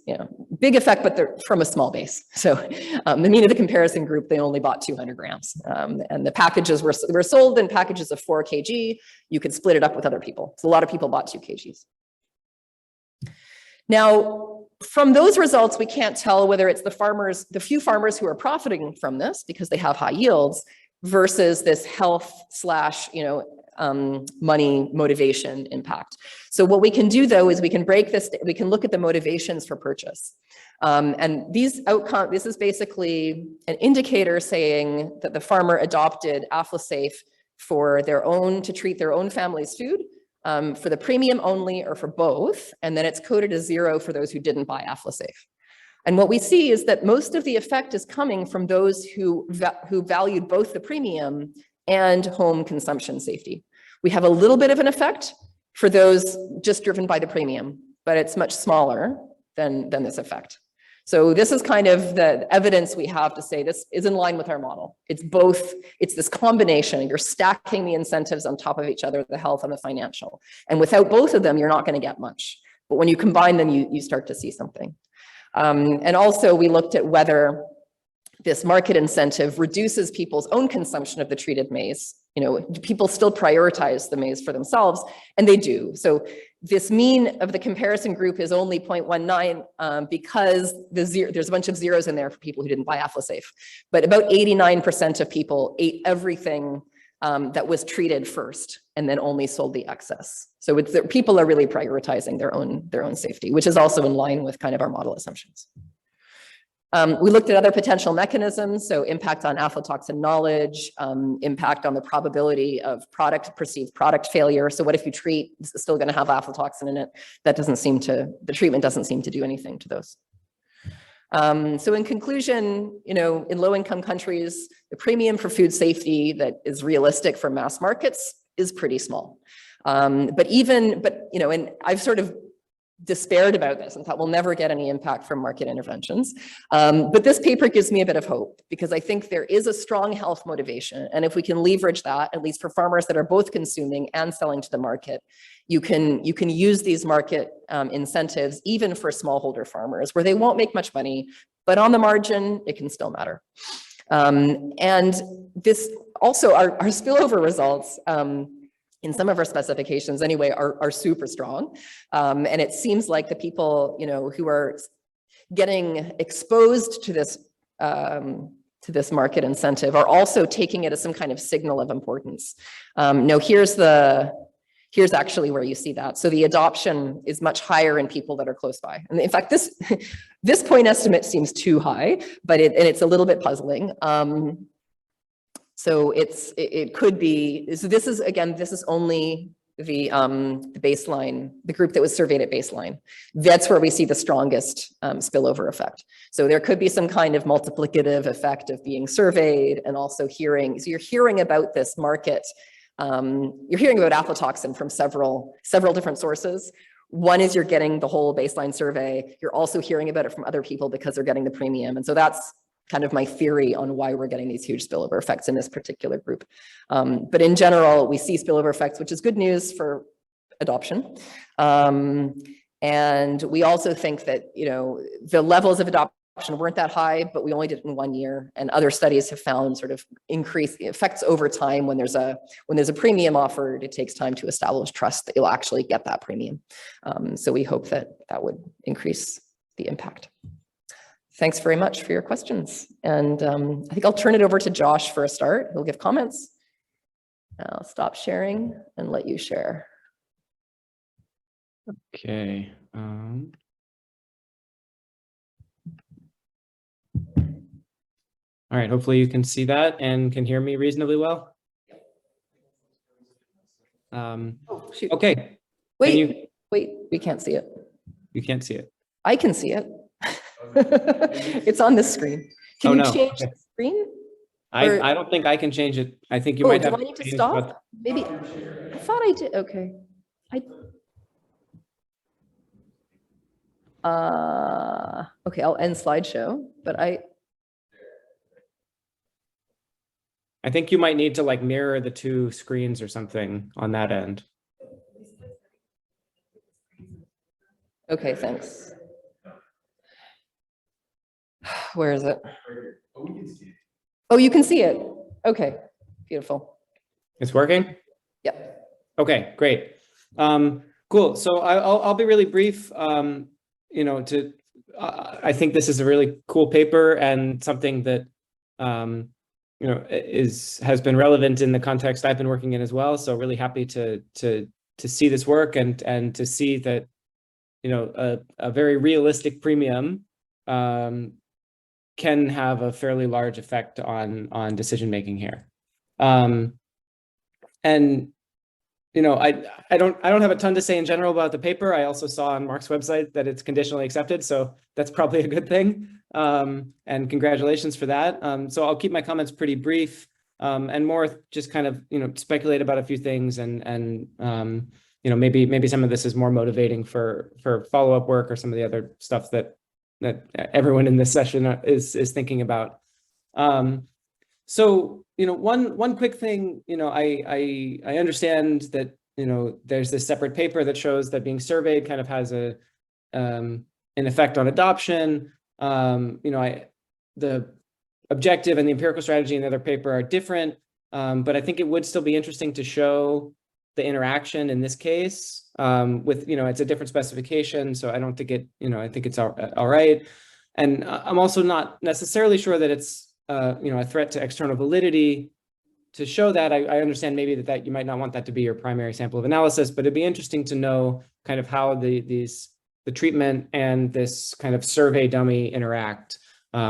big effect, but they're from a small base. So the mean of the comparison group, they only bought 200 grams. And the packages were sold in packages of 4 kg. You could split it up with other people. So a lot of people bought 2 kgs. Now, from those results, we can't tell whether it's the few farmers who are profiting from this because they have high yields versus this health / money motivation impact. So what we can do though is we can look at the motivations for purchase. And this is basically an indicator saying that the farmer adopted AffloSafe to treat their own family's food, for the premium only or for both, and then it's coded as 0 for those who didn't buy AffloSafe. And what we see is that most of the effect is coming from those who valued both the premium and home consumption safety. We have a little bit of an effect for those just driven by the premium, but it's much smaller than this effect. So this is kind of the evidence we have to say this is in line with our model. It's this combination. You're stacking the incentives on top of each other, the health and the financial. And without both of them, you're not going to get much. But when you combine them, you start to see something. And also we looked at whether this market incentive reduces people's own consumption of the treated maize. People still prioritize the maize for themselves, and they do. So this mean of the comparison group is only 0.19 because there's a bunch of zeros in there for people who didn't buy AffloSafe. But about 89% of people ate everything that was treated first and then only sold the excess. So people are really prioritizing their own safety, which is also in line with kind of our model assumptions. We looked at other potential mechanisms, so impact on aflatoxin knowledge, impact on the probability of perceived product failure. So what if you treat, this is still going to have aflatoxin in it? The treatment doesn't seem to do anything to those. So in conclusion, in low-income countries, the premium for food safety that is realistic for mass markets is pretty small. And I've sort of despaired about this and thought we'll never get any impact from market interventions. But this paper gives me a bit of hope because I think there is a strong health motivation. And if we can leverage that, at least for farmers that are both consuming and selling to the market, you can use these market incentives even for smallholder farmers where they won't make much money, but on the margin, it can still matter. And this also, our spillover results, in some of our specifications anyway, are super strong. And it seems like the people, who are getting exposed to this market incentive are also taking it as some kind of signal of importance. Here's the Here's actually where you see that. So the adoption is much higher in people that are close by. And in fact, this, this point estimate seems too high, but it's a little bit puzzling. So it could be, so this is, again, this is only the baseline, the group that was surveyed at baseline. That's where we see the strongest spillover effect. So there could be some kind of multiplicative effect of being surveyed and also hearing. So you're hearing about this market. You're hearing about aflatoxin from several different sources. One is you're getting the whole baseline survey. You're also hearing about it from other people because they're getting the premium. And so that's kind of my theory on why we're getting these huge spillover effects in this particular group. But in general, we see spillover effects, which is good news for adoption. And we also think that, you know, the levels of adoption weren't that high, but we only did it in 1 year. And other studies have found sort of increased effects over time. When there's a premium offered, it takes time to establish trust that you'll actually get that premium. So we hope that that would increase the impact. Thanks very much for your questions. And I think I'll turn it over to Josh for a start. He'll give comments. I'll stop sharing and let you share. Okay. All right, hopefully you can see that and can hear me reasonably well. Oh, shoot. Okay. Wait, we can't see it. You can't see it. I can see it. It's on this screen. Can you change the screen? I don't think I can change it. I think you might have. Do I need to stop? Maybe. I thought I did. Okay. Okay, I'll end slideshow, but I think you might need to like mirror the two screens or something on that end. Okay, thanks. Where is it? Oh, you can see it. Okay, beautiful. It's working? Yep. Okay, great. Cool. So I'll be really brief. You know, I think this is a really cool paper and something that you know, has been relevant in the context I've been working in as well. So really happy to see this work and to see that, you know, a very realistic premium can have a fairly large effect on decision making here. And you know, I don't have a ton to say in general about the paper. I also saw on Mark's website that it's conditionally accepted, so that's probably a good thing. And congratulations for that. So I'll keep my comments pretty brief and more just kind of, you know, speculate about a few things and you know, maybe some of this is more motivating for follow-up work or some of the other stuff that everyone in this session is thinking about. So, you know, one quick thing, you know, I understand that, you know, there's this separate paper that shows that being surveyed kind of has an effect on adoption. You know, the objective and the empirical strategy in the other paper are different, but I think it would still be interesting to show the interaction in this case with, you know, it's a different specification. So I don't think it, you know, I think it's all right. And I'm also not necessarily sure that it's, you know, a threat to external validity to show that. I understand maybe that you might not want that to be your primary sample of analysis, but it'd be interesting to know kind of how the treatment and this kind of survey dummy interact,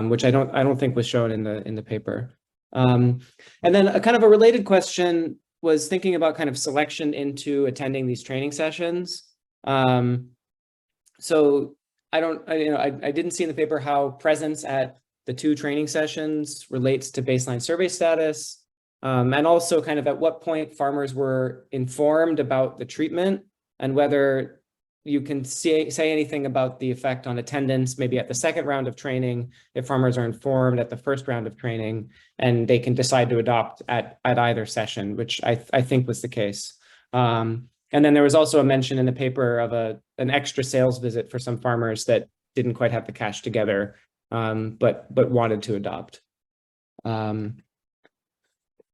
which I don't think was shown in the paper. And then a kind of a related question was thinking about kind of selection into attending these training sessions. So I didn't see in the paper how presence at the 2 training sessions relates to baseline survey status, and also kind of at what point farmers were informed about the treatment and whether you can say anything about the effect on attendance, maybe at the second round of training, if farmers are informed at the first round of training and they can decide to adopt at either session, which I think was the case. And then there was also a mention in the paper of an extra sales visit for some farmers that didn't quite have the cash together, but wanted to adopt.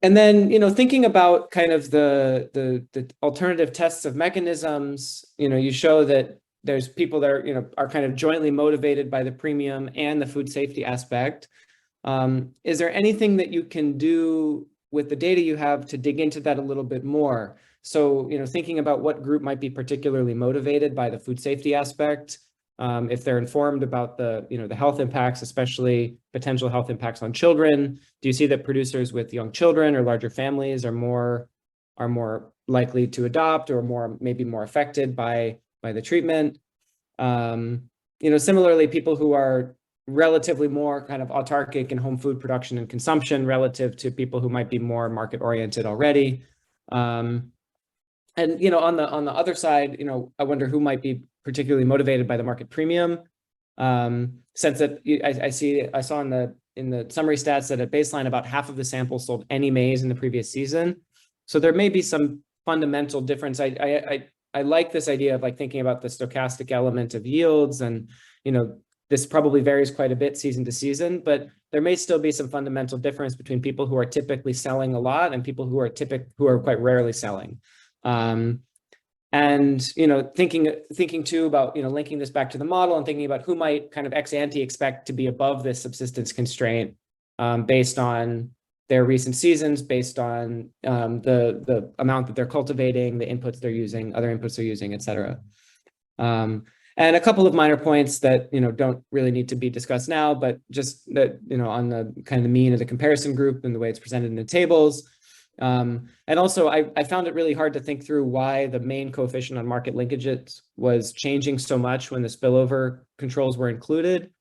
And then, you know, thinking about kind of the alternative tests of mechanisms, you know, you show that there's people that are, you know, are kind of jointly motivated by the premium and the food safety aspect. Is there anything that you can do with the data you have to dig into that a little bit more? So, thinking about what group might be particularly motivated by the food safety aspect, if they're informed about the health impacts, especially potential health impacts on children. Do you see that producers with young children or larger families are more likely to adopt or maybe more affected by the treatment? Similarly, people who are relatively more kind of autarkic in home food production and consumption relative to people who might be more market oriented already. And on the other side, I wonder who might be particularly motivated by the market premium. Since that I saw in the summary stats that at baseline about half of the sample sold any maize in the previous season. So there may be some fundamental difference. I like this idea of like thinking about the stochastic element of yields, and this probably varies quite a bit season to season, but there may still be some fundamental difference between people who are typically selling a lot and people who are quite rarely selling. And thinking too about linking this back to the model and thinking about who might kind of ex ante expect to be above this subsistence constraint based on their recent seasons, based on the amount that they're cultivating, the inputs they're using, other inputs they're using, et cetera. And a couple of minor points that don't really need to be discussed now, but just that on the kind of the mean of the comparison group and the way it's presented in the tables. And also, I found it really hard to think through why the main coefficient on market linkages was changing so much when the spillover controls were included.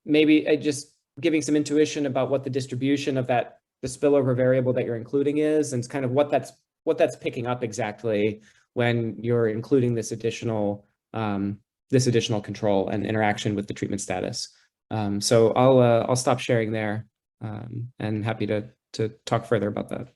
Maybe just giving some intuition about what the distribution of the spillover variable that you're including is, and kind of what that's picking up exactly when you're including this additional control and interaction with the treatment status. So I'll stop sharing there, and happy to talk further about that.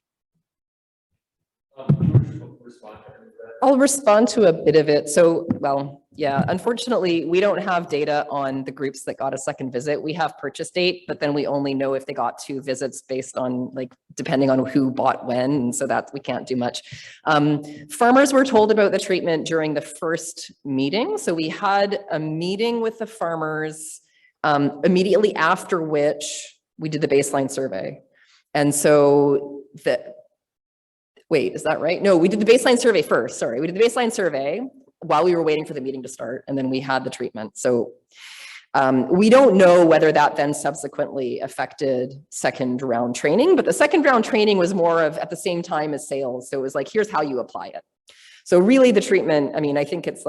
I'll respond to a bit of it. So, well, yeah, unfortunately, we don't have data on the groups that got a second visit. We have purchase date, but then we only know if they got 2 visits based on depending on who bought when. And so that we can't do much. Farmers were told about the treatment during the first meeting. So we had a meeting with the farmers immediately after which we did the baseline survey. And so wait, is that right? No, we did the baseline survey first. Sorry, we did the baseline survey while we were waiting for the meeting to start, and then we had the treatment. So we don't know whether that then subsequently affected second round training, but the second round training was more of at the same time as sales. So it was like, here's how you apply it. So really the treatment, I mean, I think that's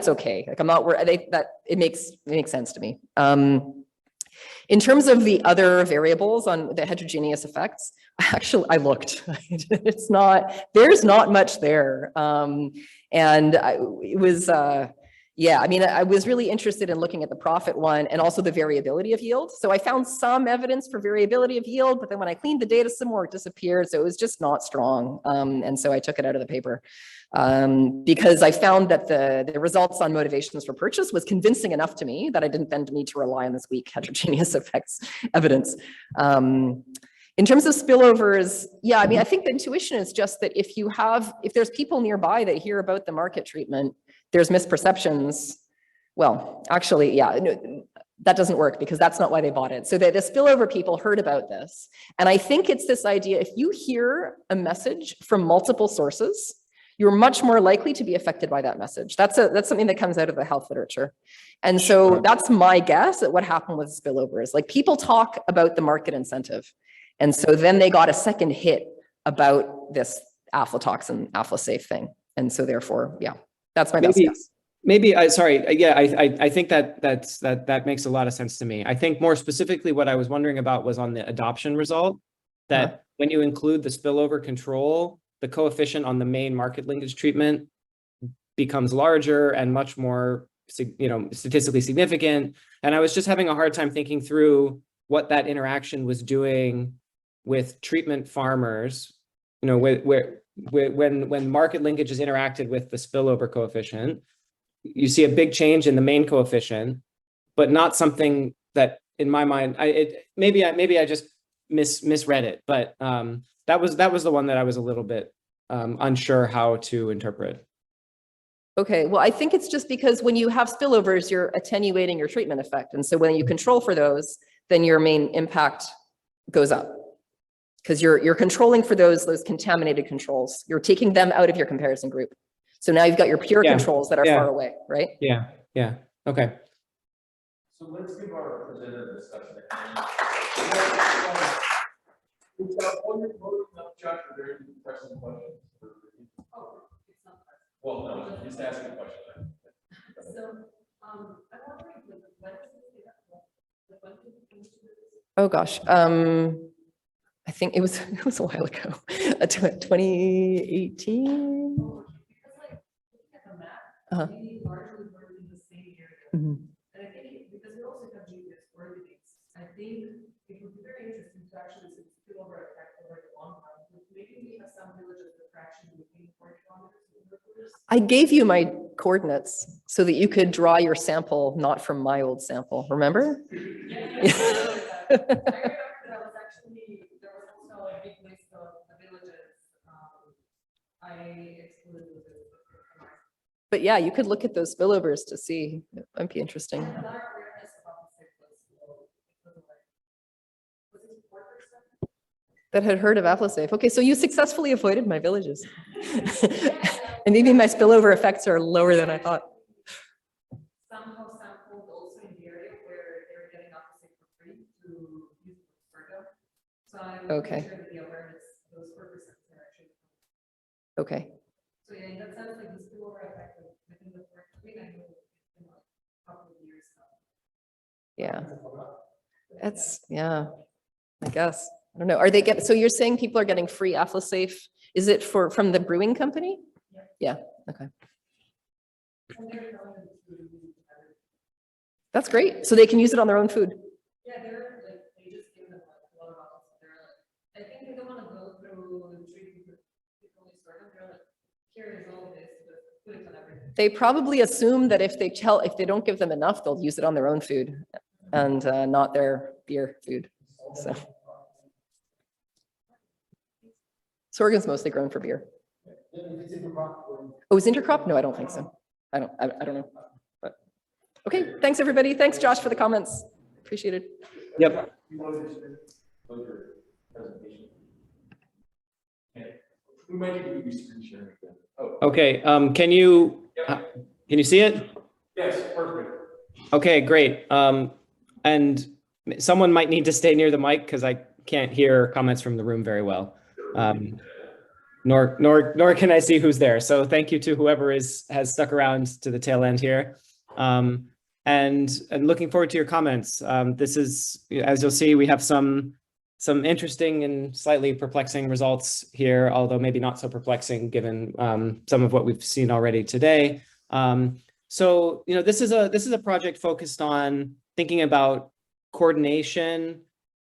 okay. It makes sense to me. In terms of the other variables on the heterogeneous effects, actually, I looked. There's not much there. I was really interested in looking at the profit one and also the variability of yield. So I found some evidence for variability of yield, but then when I cleaned the data some more, it disappeared. So it was just not strong. And so I took it out of the paper because I found that the results on motivations for purchase was convincing enough to me that I didn't then need to rely on this weak heterogeneous effects evidence. In terms of spillovers, yeah, I mean, I think the intuition is just that if there's people nearby that hear about the market treatment, there's misperceptions. Well, actually, yeah, no, that doesn't work because that's not why they bought it. So the spillover people heard about this. And I think it's this idea, if you hear a message from multiple sources, you're much more likely to be affected by that message. That's something that comes out of the health literature. And so that's my guess at what happened with spillovers. Like people talk about the market incentive. And so then they got a second hit about this aflatoxin, aflasafe thing. And so therefore, yeah, that's my best guess. I think that makes a lot of sense to me. I think more specifically what I was wondering about was on the adoption result, that when you include the spillover control, the coefficient on the main market linkage treatment becomes larger and much more, statistically significant. And I was just having a hard time thinking through what that interaction was doing with treatment farmers, when market linkage is interacted with the spillover coefficient, you see a big change in the main coefficient, but not something that, in my mind, maybe I just misread it, but that was the one that I was a little bit unsure how to interpret. Okay, well, I think it's just because when you have spillovers, you're attenuating your treatment effect, and so when you control for those, then your main impact goes up. because you're controlling for those contaminated controls. You're taking them out of your comparison group. So now you've got your pure Yeah. controls that are Yeah. far away, right? Yeah, yeah, okay. So let's give our presenter discussion. Josh, are there any questions? Well, no, just asking a question. Oh gosh, I think it was a while ago, 2018. Uh-huh. Mhm. And I think because we also have GPS coordinates, I think it would be very interesting to actually see the spillover effect over the long run. Maybe we have some villages with fraction between 4 kilometers. I gave you my coordinates so that you could draw your sample, not from my old sample, remember? Yeah. I remember that was actually, there was also a big list of the villages. I excluded those. But yeah, you could look at those spillovers to see. It might be interesting. And our awareness about the sick was low. Was it 4%? That had heard of AppleSafe. Okay, so you successfully avoided my villages. And maybe my spillover effects are lower than I thought. Somehow sampled also in the area where they're getting AppleSafe for free to use Virgo. So I'm Okay. sure that the awareness, those 4% are actually. Okay. So yeah, in that sense, like the spillover effect within the first week, I know, a couple of years now. Yeah. That's, yeah, I guess. I don't know. Are they so you're saying people are getting free AffleSafe? Is it from the brewing company? Yeah, okay. And they're telling them to use it better. That's great. So they can use it on their own food. Yeah, they're like, they just give them like a lot of bottles. They're like, I think they don't want to go through the treatment with people who sort of, they're like, here is all this, but put it on everything. They probably assume that if they don't give them enough, they'll use it on their own food and not their beer food. So sorghum's mostly grown for beer. Oh, is intercrop? No, I don't think so. I don't know. But okay, thanks everybody. Thanks Josh for the comments. Appreciate it. Yep. We might need to be screen sharing again. Oh, Okay, can you see it? yes, perfect. Okay, great. And someone might need to stay near the mic because I can't hear comments from the room very well. Nor can I see who's there. So thank you to whoever has stuck around to the tail end here. And looking forward to your comments. This is, as you'll see, we have some interesting and slightly perplexing results here, although maybe not so perplexing given some of what we've seen already today. So, this is a project focused on thinking about coordination,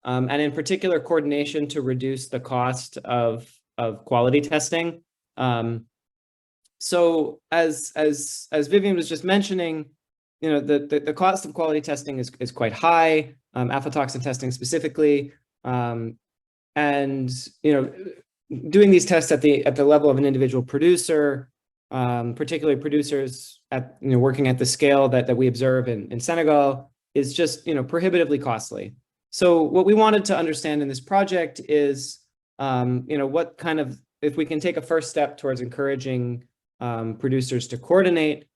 and in particular coordination to reduce the cost of quality testing. So as Vivian was just mentioning, the cost of quality testing is quite high, aflatoxin testing specifically, and doing these tests at the level of an individual producer, particularly producers working at the scale that we observe in Senegal, is just prohibitively costly. So what we wanted to understand in this project is what kind of, if we can take a first step towards encouraging producers to coordinate.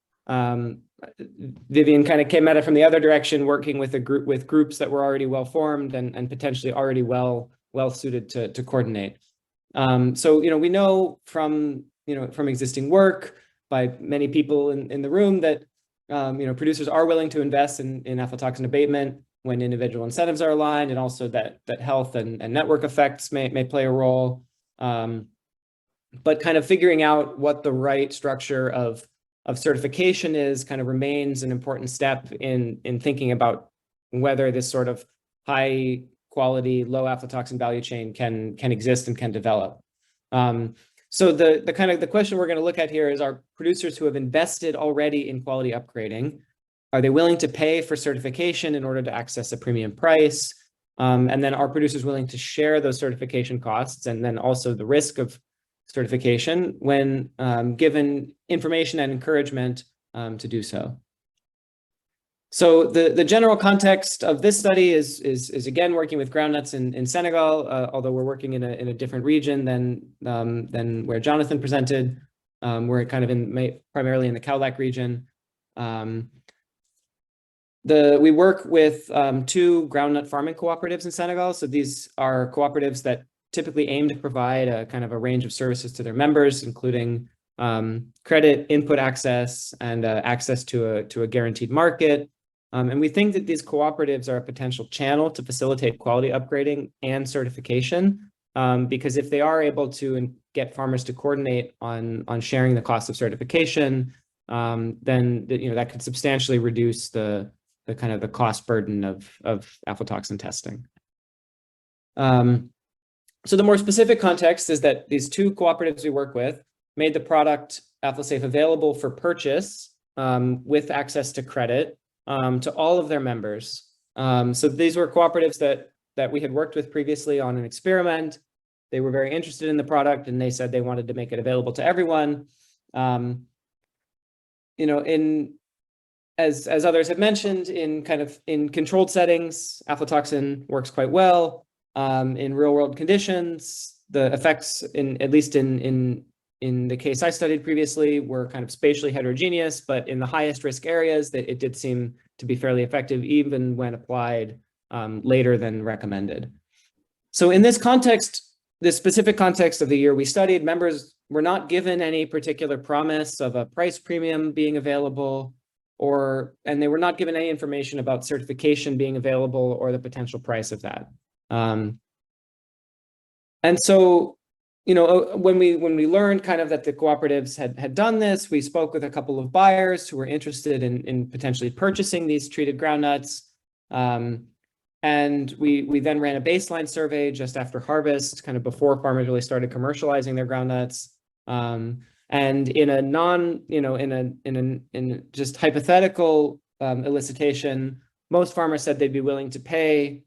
Vivian kind of came at it from the other direction, working with groups that were already well formed and potentially already well suited to coordinate. So we know from existing work by many people in the room that producers are willing to invest in aflatoxin abatement when individual incentives are aligned, and also that health and network effects may play a role. But kind of figuring out what the right structure of certification is kind of remains an important step in thinking about whether this sort of high quality, low aflatoxin value chain can exist and can develop. So the question we're going to look at here is, are producers who have invested already in quality upgrading, are they willing to pay for certification in order to access a premium price? And then are producers willing to share those certification costs and then also the risk of certification when given information and encouragement to do so? So the general context of this study is again working with groundnuts in Senegal, although we're working in a different region than where Jonathan presented. We're kind of primarily in the Kaolack region. We work with 2 groundnut farming cooperatives in Senegal. So these are cooperatives that typically aim to provide a kind of a range of services to their members, including credit, input access, and access to a guaranteed market. And we think that these cooperatives are a potential channel to facilitate quality upgrading and certification, because if they are able to get farmers to coordinate on sharing the cost of certification, then that could substantially reduce the kind of the cost burden of aflatoxin testing. So the more specific context is that these 2 cooperatives we work with made the product AfloSafe available for purchase with access to credit to all of their members. So these were cooperatives that we had worked with previously on an experiment. They were very interested in the product, and they said they wanted to make it available to everyone. As others have mentioned, in controlled settings, aflatoxin works quite well. In real world conditions, the effects at least in the case I studied previously were kind of spatially heterogeneous, but in the highest risk areas, that it did seem to be fairly effective, even when applied later than recommended. So in this context, this specific context of the year we studied, members were not given any particular promise of a price premium being available, and they were not given any information about certification being available or the potential price of that. And so, when we learned kind of that the cooperatives had done this, we spoke with a couple of buyers who were interested in potentially purchasing these treated groundnuts. And we then ran a baseline survey just after harvest, kind of before farmers really started commercializing their groundnuts. And in a just hypothetical elicitation, most farmers said they'd be willing to pay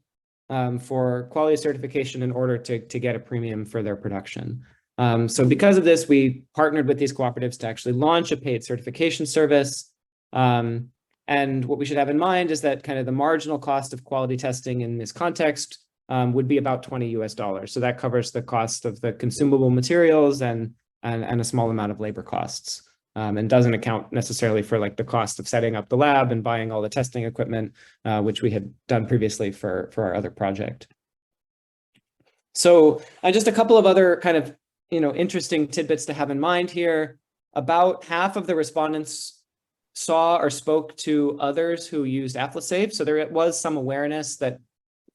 for quality certification in order to get a premium for their production. So because of this, we partnered with these cooperatives to actually launch a paid certification service. And what we should have in mind is that kind of the marginal cost of quality testing in this context would be about $20 US. So that covers the cost of the consumable materials and a small amount of labor costs. And doesn't account necessarily for like the cost of setting up the lab and buying all the testing equipment, which we had done previously for our other project. So just a couple of other kind of interesting tidbits to have in mind here. About half of the respondents saw or spoke to others who used AfloSafe. So there was some awareness that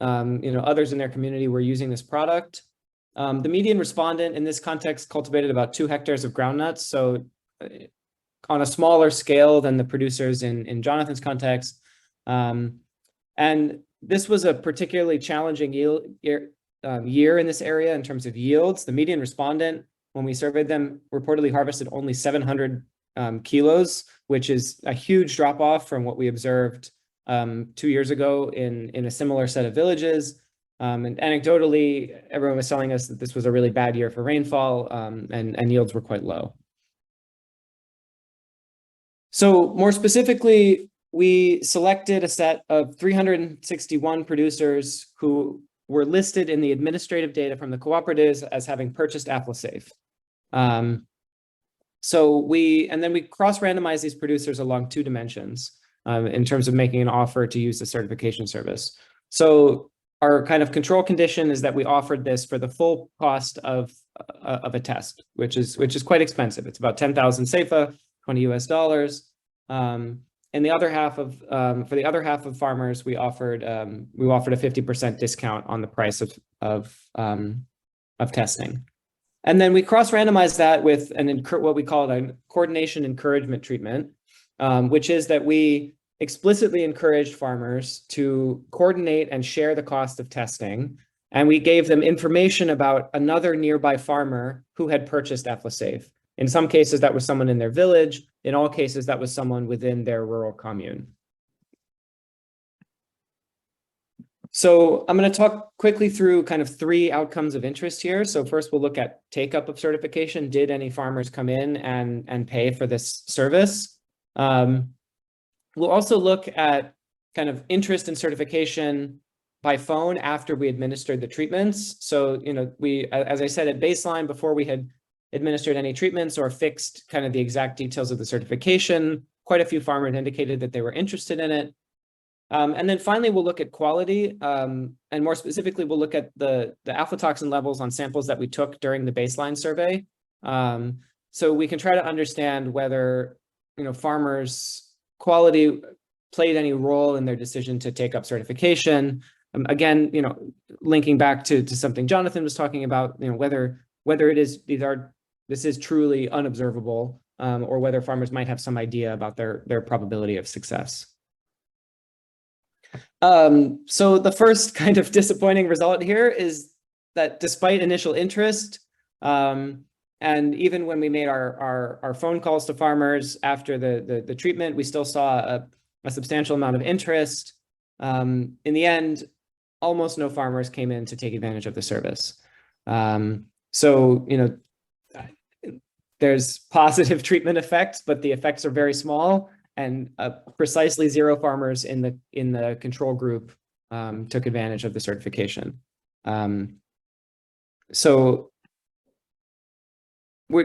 others in their community were using this product. The median respondent in this context cultivated about 2 hectares of groundnuts. So on a smaller scale than the producers in Jonathan's context. And this was a particularly challenging year in this area in terms of yields. The median respondent, when we surveyed them, reportedly harvested only 700 kilos, which is a huge drop off from what we observed 2 years ago in a similar set of villages. And anecdotally, everyone was telling us that this was a really bad year for rainfall, and yields were quite low. So more specifically, we selected a set of 361 producers who were listed in the administrative data from the cooperatives as having purchased AfloSafe. And then we cross-randomized these producers along 2 dimensions in terms of making an offer to use the certification service. So our kind of control condition is that we offered this for the full cost of a test, which is quite expensive. It's about 10,000 SEFA, $20 US. And the other half of for the other half of farmers, we offered a 50% discount on the price of testing. And then we cross-randomized that with what we call a coordination encouragement treatment, which is that we explicitly encouraged farmers to coordinate and share the cost of testing. And we gave them information about another nearby farmer who had purchased AfloSafe. In some cases, that was someone in their village. In all cases, that was someone within their rural commune. So I'm going to talk quickly through kind of 3 outcomes of interest here. So first, we'll look at take-up of certification. Did any farmers come in and pay for this service? We'll also look at kind of interest in certification by phone after we administered the treatments. So, as I said, at baseline, before we had administered any treatments or fixed kind of the exact details of the certification, quite a few farmers indicated that they were interested in it. And then finally, we'll look at quality, and more specifically, we'll look at the aflatoxin levels on samples that we took during the baseline survey. So we can try to understand whether, farmers' quality played any role in their decision to take up certification. Again, linking back to something Jonathan was talking about, whether this is truly unobservable, or whether farmers might have some idea about their probability of success. So the first kind of disappointing result here is that despite initial interest, and even when we made our phone calls to farmers after the treatment, we still saw a substantial amount of interest. In the end, almost no farmers came in to take advantage of the service. So, there's positive treatment effects, but the effects are very small, and precisely 0 farmers in the control group took advantage of the certification. So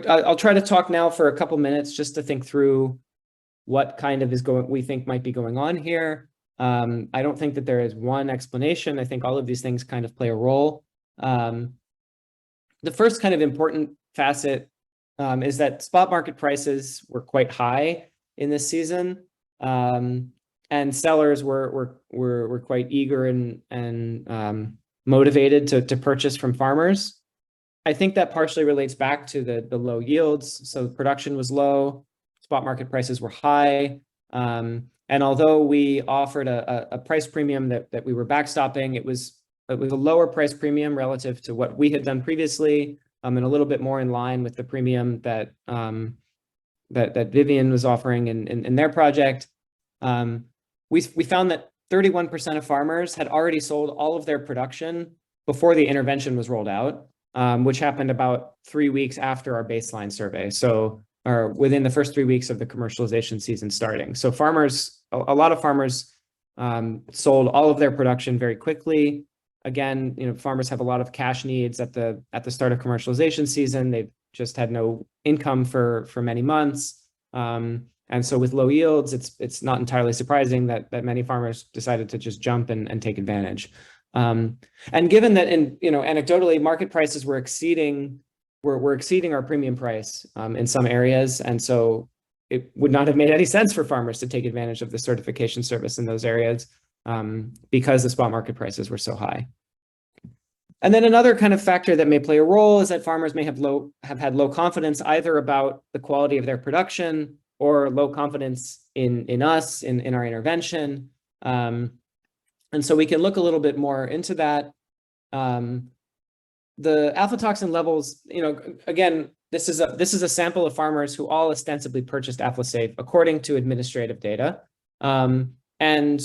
I'll try to talk now for a couple minutes just to think through what kind of we think might be going on here. I don't think that there is one explanation. I think all of these things kind of play a role. The first kind of important facet is that spot market prices were quite high in this season, and sellers were quite eager and motivated to purchase from farmers. I think that partially relates back to the low yields. So production was low, spot market prices were high, and although we offered a price premium that we were backstopping, it was a lower price premium relative to what we had done previously, and a little bit more in line with the premium that Vivian was offering in their project. We found that 31% of farmers had already sold all of their production before the intervention was rolled out, which happened about 3 weeks after our baseline survey. So, or within the first 3 weeks of the commercialization season starting. So a lot of farmers sold all of their production very quickly. Again, farmers have a lot of cash needs at the start of commercialization season. They've just had no income for many months. And so with low yields, it's not entirely surprising that many farmers decided to just jump and take advantage. And given that anecdotally, market prices were exceeding our premium price in some areas, and so it would not have made any sense for farmers to take advantage of the certification service in those areas because the spot market prices were so high. And then another kind of factor that may play a role is that farmers may have had low confidence either about the quality of their production or low confidence in us, in our intervention. And so we can look a little bit more into that. The aflatoxin levels, again, this is a sample of farmers who all ostensibly purchased AflaSafe according to administrative data. And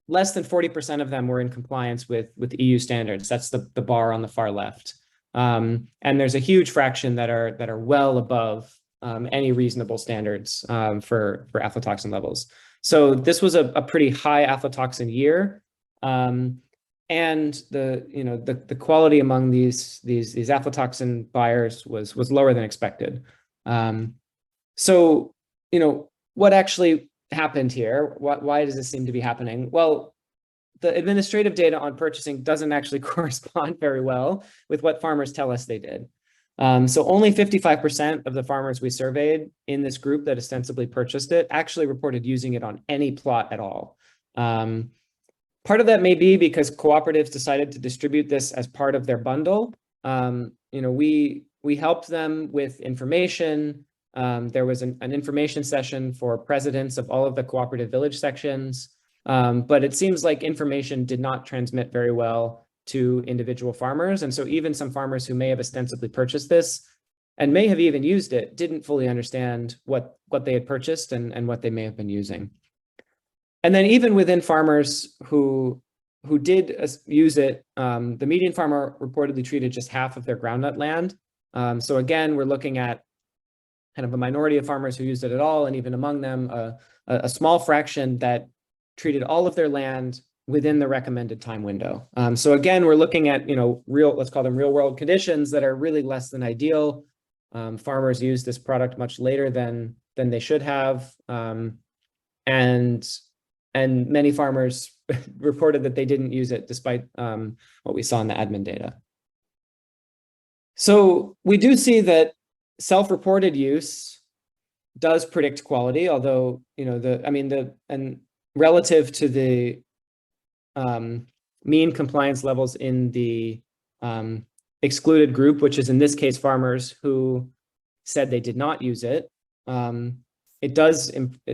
less than 40% of them were in compliance with EU standards. That's the bar on the far left. And there's a huge fraction that are well above any reasonable standards for aflatoxin levels. So this was a pretty high aflatoxin year. And the quality among these aflatoxin buyers was lower than expected. So what actually happened here? Why does this seem to be happening? Well, the administrative data on purchasing doesn't actually correspond very well with what farmers tell us they did. So only 55% of the farmers we surveyed in this group that ostensibly purchased it actually reported using it on any plot at all. Part of that may be because cooperatives decided to distribute this as part of their bundle. We helped them with information. There was an information session for presidents of all of the cooperative village sections, but it seems like information did not transmit very well to individual farmers. And so even some farmers who may have ostensibly purchased this and may have even used it didn't fully understand what they had purchased and what they may have been using. And then even within farmers who did use it, the median farmer reportedly treated just half of their groundnut land. So again, we're looking at kind of a minority of farmers who used it at all, and even among them, a small fraction that treated all of their land within the recommended time window. So again, we're looking at, let's call them real world conditions that are really less than ideal. Farmers use this product much later than they should have. And many farmers reported that they didn't use it despite what we saw in the admin data. So we do see that self-reported use does predict quality, although, and relative to the mean compliance levels in the excluded group, which is in this case farmers who said they did not use it, it does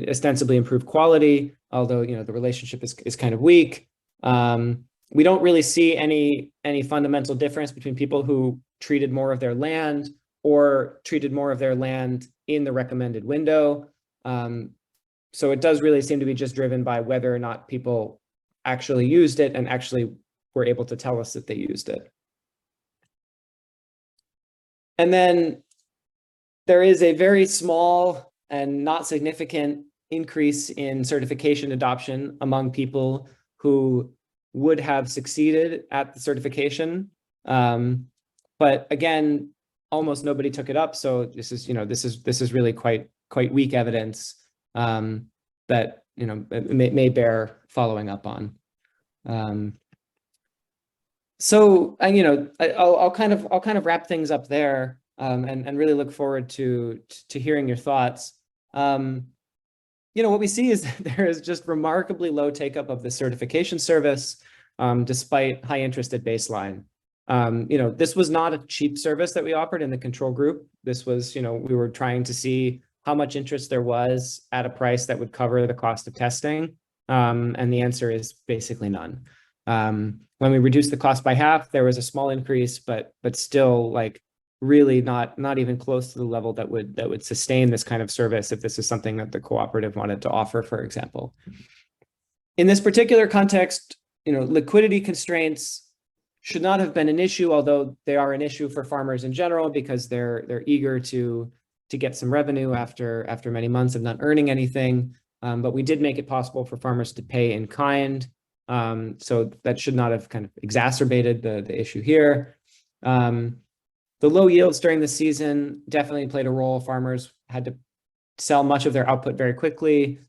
ostensibly improve quality, although the relationship is kind of weak. We don't really see any fundamental difference between people who treated more of their land or treated more of their land in the recommended window. So it does really seem to be just driven by whether or not people actually used it and actually were able to tell us that they used it. And then there is a very small and not significant increase in certification adoption among people who would have succeeded at the certification. But again, almost nobody took it up. So this is really quite weak evidence that it may bear following up on. So I'll kind of wrap things up there, and really look forward to hearing your thoughts. What we see is that there is just remarkably low take-up of the certification service, despite high interest at baseline. This was not a cheap service that we offered in the control group. This was, we were trying to see how much interest there was at a price that would cover the cost of testing. And the answer is basically none. When we reduced the cost by half, there was a small increase, but still really not even close to the level that would sustain this kind of service if this is something that the cooperative wanted to offer, for example. In this particular context, liquidity constraints should not have been an issue, although they are an issue for farmers in general because they're eager to get some revenue after many months of not earning anything. But we did make it possible for farmers to pay in kind. So that should not have kind of exacerbated the issue here. The low yields during the season definitely played a role. Farmers had to sell much of their output very quickly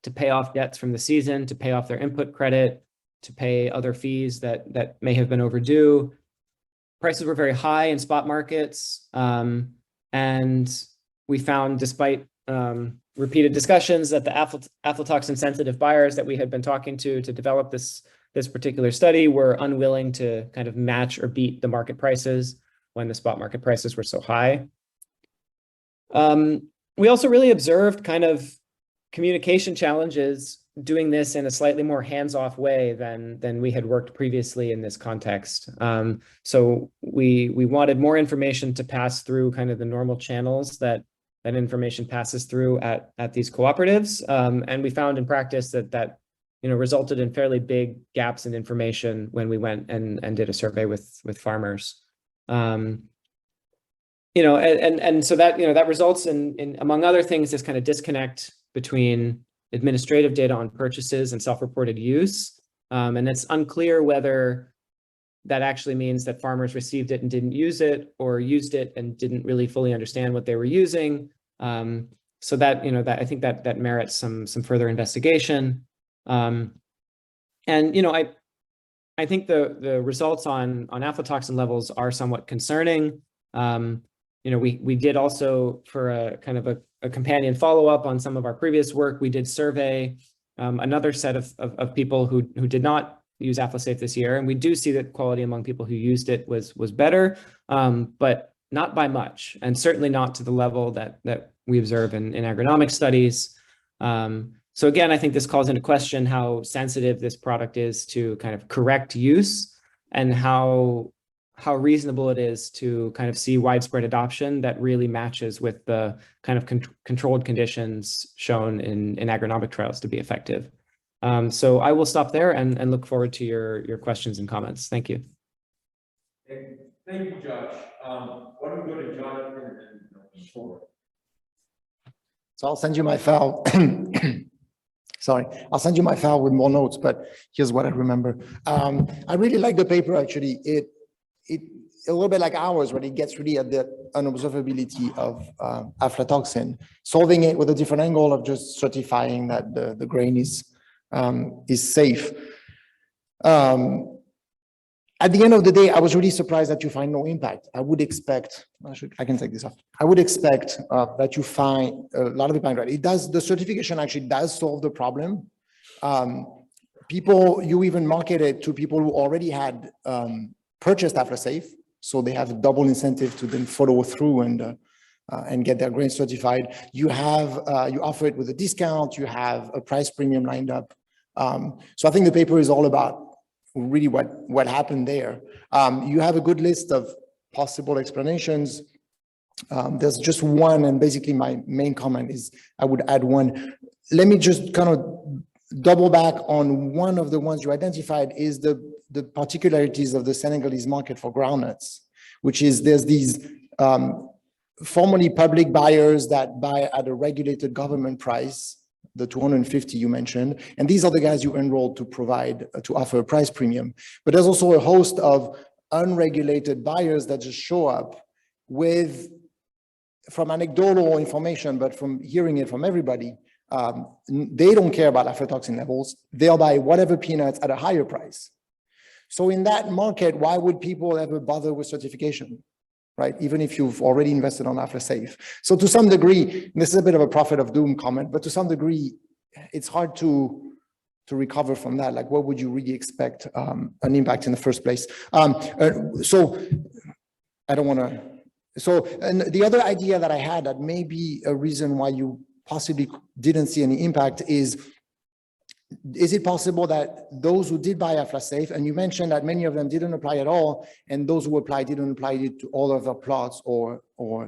to pay off debts from the season, to pay off their input credit, to pay other fees that may have been overdue. Prices were very high in spot markets. And we found, despite repeated discussions, that the aflatoxin sensitive buyers that we had been talking to develop this particular study were unwilling to kind of match or beat the market prices when the spot market prices were so high. We also really observed kind of communication challenges doing this in a slightly more hands-off way than we had worked previously in this context. So we wanted more information to pass through kind of the normal channels that information passes through at these cooperatives. And we found in practice that resulted in fairly big gaps in information when we went and did a survey with farmers. And so that results in among other things, this kind of disconnect between administrative data on purchases and self-reported use. And it's unclear whether that actually means that farmers received it and didn't use it, or used it and didn't really fully understand what they were using. So that I think that merits some further investigation. And I think the results on aflatoxin levels are somewhat concerning. We did also, for a kind of a companion follow-up on some of our previous work, we did survey another set of people who did not use Aflasafe this year, and we do see that quality among people who used it was better, but not by much, and certainly not to the level that we observe in agronomic studies. So again, I think this calls into question how sensitive this product is to kind of correct use, and how reasonable it is to kind of see widespread adoption that really matches with the kind of controlled conditions shown in agronomic trials to be effective. So I will stop there and look forward to your questions and comments. Thank you. Thank you, Josh. Why don't we go to Jonathan and Shore? So I'll send you my file. Sorry, I'll send you my file with more notes, but here's what I remember. I really like the paper, actually. It a little bit like ours, when it gets really at the unobservability of aflatoxin, solving it with a different angle of just certifying that the grain is safe. At the end of the day, I was really surprised that you find no impact. I would expect, I can take this off. I would expect that you find a lot of impact. It does, the certification actually does solve the problem. You even market it to people who already had purchased AflaSafe, so they have a double incentive to then follow through and get their grain certified. You offer it with a discount, you have a price premium lined up. So I think the paper is all about really what happened there. You have a good list of possible explanations. There's just one, and basically my main comment is I would add one. Let me just kind of double back on one of the ones you identified is the particularities of the Senegalese market for groundnuts, which is there's these formerly public buyers that buy at a regulated government price, the 250 you mentioned, and these are the guys you enrolled to offer a price premium. But there's also a host of unregulated buyers that just show up with, from anecdotal information, but from hearing it from everybody, they don't care about aflatoxin levels. They'll buy whatever peanuts at a higher price. So in that market, why would people ever bother with certification, right? Even if you've already invested on AflaSafe. So to some degree, this is a bit of a prophet of doom comment, but to some degree, it's hard to recover from that. Like, what would you really expect an impact in the first place? So I don't want to. So, and the other idea that I had that may be a reason why you possibly didn't see any impact is it possible that those who did buy AflaSafe, and you mentioned that many of them didn't apply at all, and those who applied didn't apply it to all of their plots or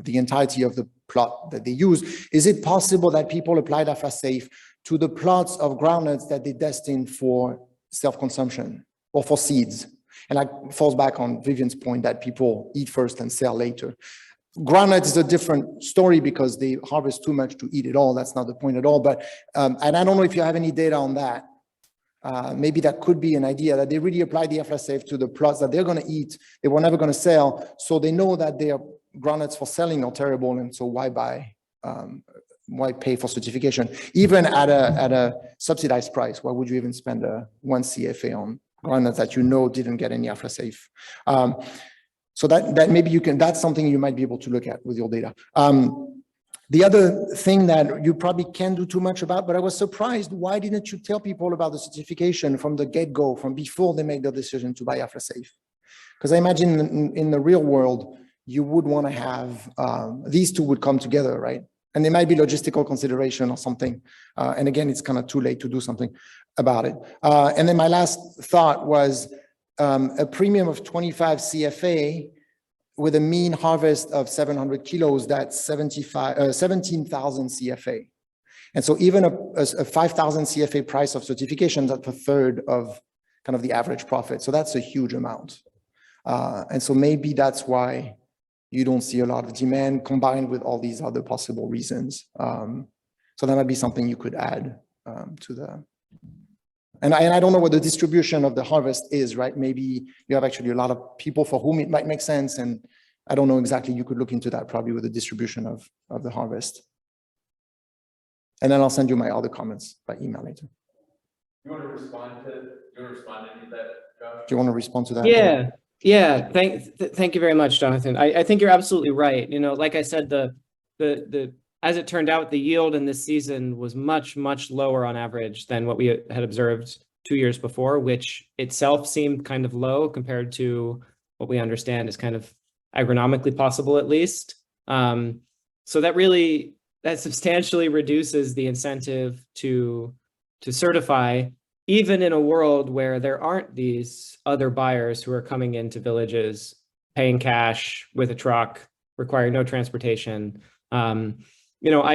the entirety of the plot that they use. Is it possible that people applied AflaSafe to the plots of groundnuts that they destined for self-consumption or for seeds? And that falls back on Vivian's point that people eat first and sell later. Groundnut is a different story because they harvest too much to eat it all. That's not the point at all. But, and I don't know if you have any data on that. Maybe that could be an idea that they really apply the AflaSafe to the plots that they're going to eat. They were never going to sell. So they know that their groundnuts for selling are terrible. And so why buy? Why pay for certification? Even at a subsidized price, why would you even spend 1 CFA on groundnuts that you know didn't get any AflaSafe? So that maybe you can, that's something you might be able to look at with your data. The other thing that you probably can't do too much about, but I was surprised, why didn't you tell people about the certification from the get-go, from before they make the decision to buy AflaSafe? Because I imagine in the real world, you would want to have, these two would come together, right? And there might be logistical consideration or something. And again, it's kind of too late to do something about it. And then my last thought was, a premium of 25 CFA with a mean harvest of 700 kilos, that's 17,000 CFA. And so even a 5,000 CFA price of certification, that's a third of kind of the average profit. So that's a huge amount. And so maybe that's why you don't see a lot of demand combined with all these other possible reasons. So that might be something you could add to the. And I don't know what the distribution of the harvest is, right? Maybe you have actually a lot of people for whom it might make sense. And I don't know exactly, you could look into that probably with the distribution of the harvest. And then I'll send you my other comments by email later. You want to respond to any of that, Josh? Do you want to respond to that? Yeah. Thank you very much, Jonathan. I think you're absolutely right. You know, like I said, as it turned out, the yield in this season was much, much lower on average than what we had observed 2 years before, which itself seemed kind of low compared to what we understand is kind of agronomically possible, at least. So that substantially reduces the incentive to certify, even in a world where there aren't these other buyers who are coming into villages, paying cash with a truck, requiring no transportation. You know,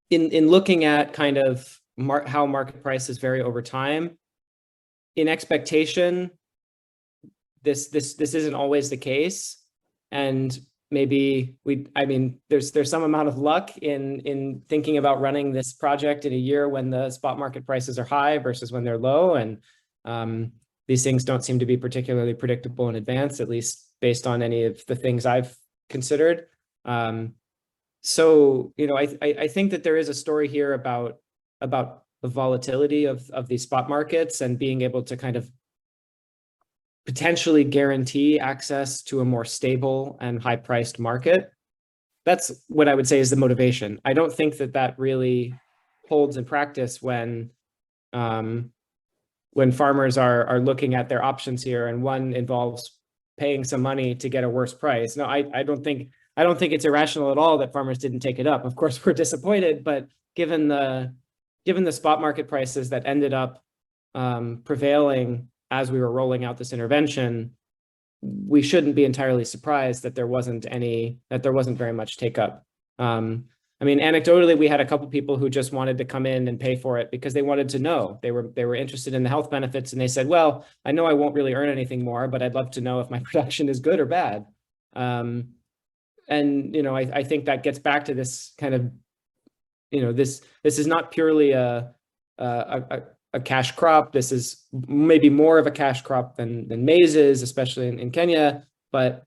in looking at kind of how market prices vary over time, in expectation, this isn't always the case. And maybe I mean, there's some amount of luck in thinking about running this project in a year when the spot market prices are high versus when they're low. And these things don't seem to be particularly predictable in advance, at least based on any of the things I've considered. So, you know, I think that there is a story here about the volatility of these spot markets and being able to kind of potentially guarantee access to a more stable and high-priced market. That's what I would say is the motivation. I don't think that that really holds in practice when farmers are looking at their options here, and one involves paying some money to get a worse price. No, I don't think it's irrational at all that farmers didn't take it up. Of course, we're disappointed, but given the spot market prices that ended up prevailing as we were rolling out this intervention, we shouldn't be entirely surprised that there wasn't very much take up. I mean, anecdotally, we had a couple people who just wanted to come in and pay for it because they wanted to know. They were interested in the health benefits, and they said, well, I know I won't really earn anything more, but I'd love to know if my production is good or bad. And, you know, I think that gets back to this kind of, you know, this is not purely a cash crop. This is maybe more of a cash crop than maize is, especially in Kenya. But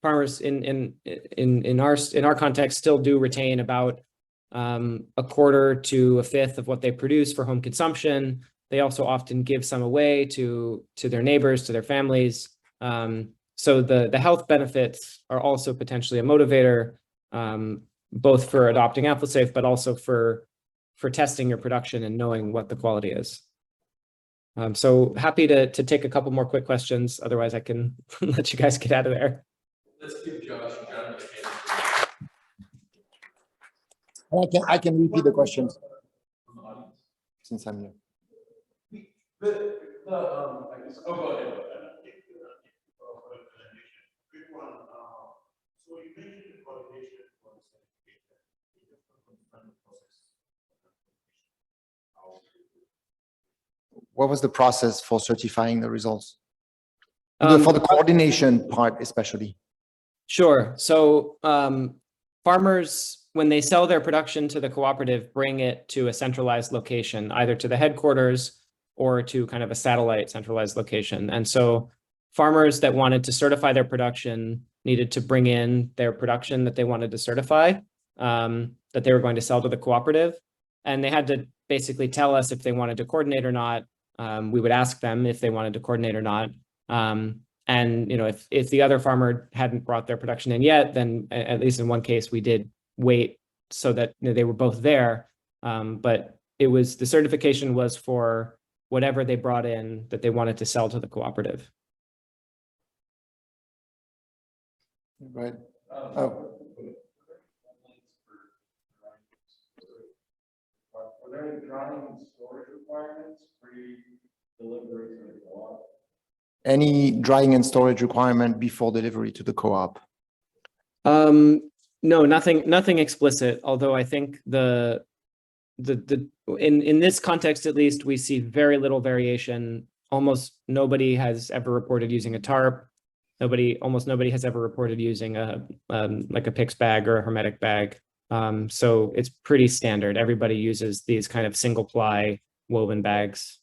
farmers in our context still do retain about a quarter to a fifth of what they produce for home consumption. They also often give some away to their neighbors, to their families. So the health benefits are also potentially a motivator, both for adopting AppleSafe, but also for testing your production and knowing what the quality is. So happy to take a couple more quick questions. Otherwise, I can let you guys get out of there. Let's give Josh and John I can repeat the questions since I'm here. I guess, oh, go ahead. So you mentioned the validation process. What was the process for certifying the results? For the coordination part, especially. Sure. So farmers, when they sell their production to the cooperative, bring it to a centralized location, either to the headquarters or to kind of a satellite centralized location. And so farmers that wanted to certify their production needed to bring in their production that they wanted to certify, that they were going to sell to the cooperative. And they had to basically tell us if they wanted to coordinate or not. We would ask them if they wanted to coordinate or not. And, you know, if the other farmer hadn't brought their production in yet, then at least in one case, we did wait so that, you know, they were both there. But the certification was for whatever they brought in that they wanted to sell to the cooperative. Right. Oh. Are there any drying and storage requirements pre-delivery to the co-op? Any drying and storage requirement before delivery to the co-op? No, nothing explicit. Although I think in this context, at least, we see very little variation. Almost nobody has ever reported using a tarp. Almost nobody has ever reported using like a PICS bag or a hermetic bag. So it's pretty standard. Everybody uses these kind of single ply woven bags.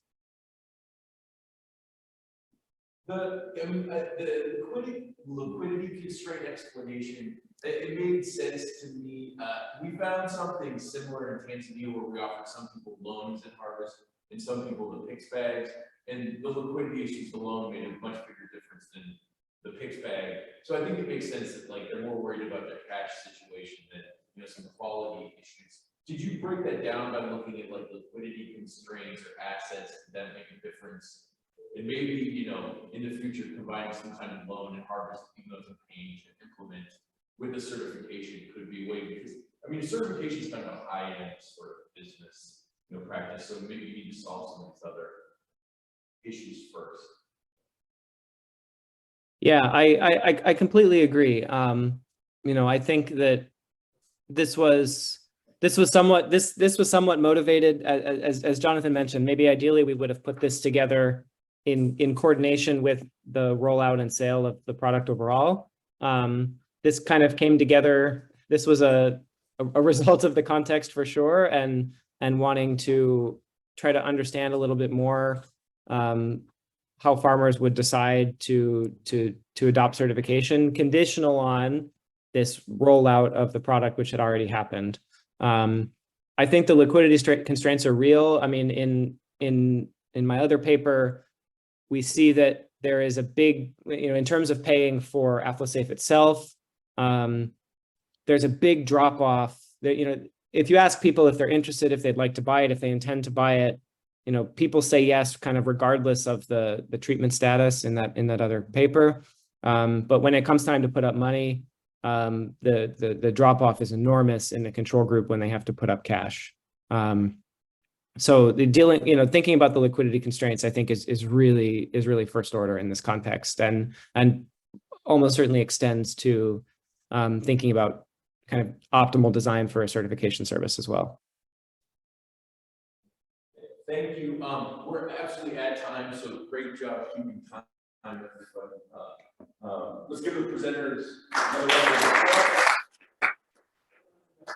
The liquidity constraint explanation, it made sense to me. We found something similar in Tanzania where we offered some people loans at harvest and some people the PICS bags, and the liquidity issues alone made a much bigger difference than the PICS bag. So I think it makes sense that like they're more worried about their cash situation than, you know, some quality issues. Did you break that down by looking at like liquidity constraints or assets that make a difference? And maybe, you know, in the future, combining some kind of loan and harvest, even though it's a pain to implement with the certification could be a way, because I mean, certification is kind of a high-end sort of business, you know, practice. So maybe you need to solve some of these other issues first. Yeah, I completely agree. You know, I think that this was somewhat motivated, as Jonathan mentioned. Maybe ideally we would have put this together in coordination with the rollout and sale of the product overall. this kind of came together. This was a result of the context for sure, and wanting to try to understand a little bit more how farmers would decide to adopt certification conditional on this rollout of the product, which had already happened. I think the liquidity constraints are real. I mean, in my other paper, we see that there is a big, in terms of paying for AfloSafe itself, there's a big drop off. That, if you ask people if they're interested, if they'd like to buy it, if they intend to buy it, people say yes, kind of regardless of the treatment status in that other paper. But when it comes time to put up money, the drop off is enormous in the control group when they have to put up cash. So the thinking about the liquidity constraints, I think is really first order in this context, and almost certainly extends to thinking about kind of optimal design for a certification service as well. Thank you. We're absolutely at time, so great job keeping time, everybody. Let's give the presenters another round of applause.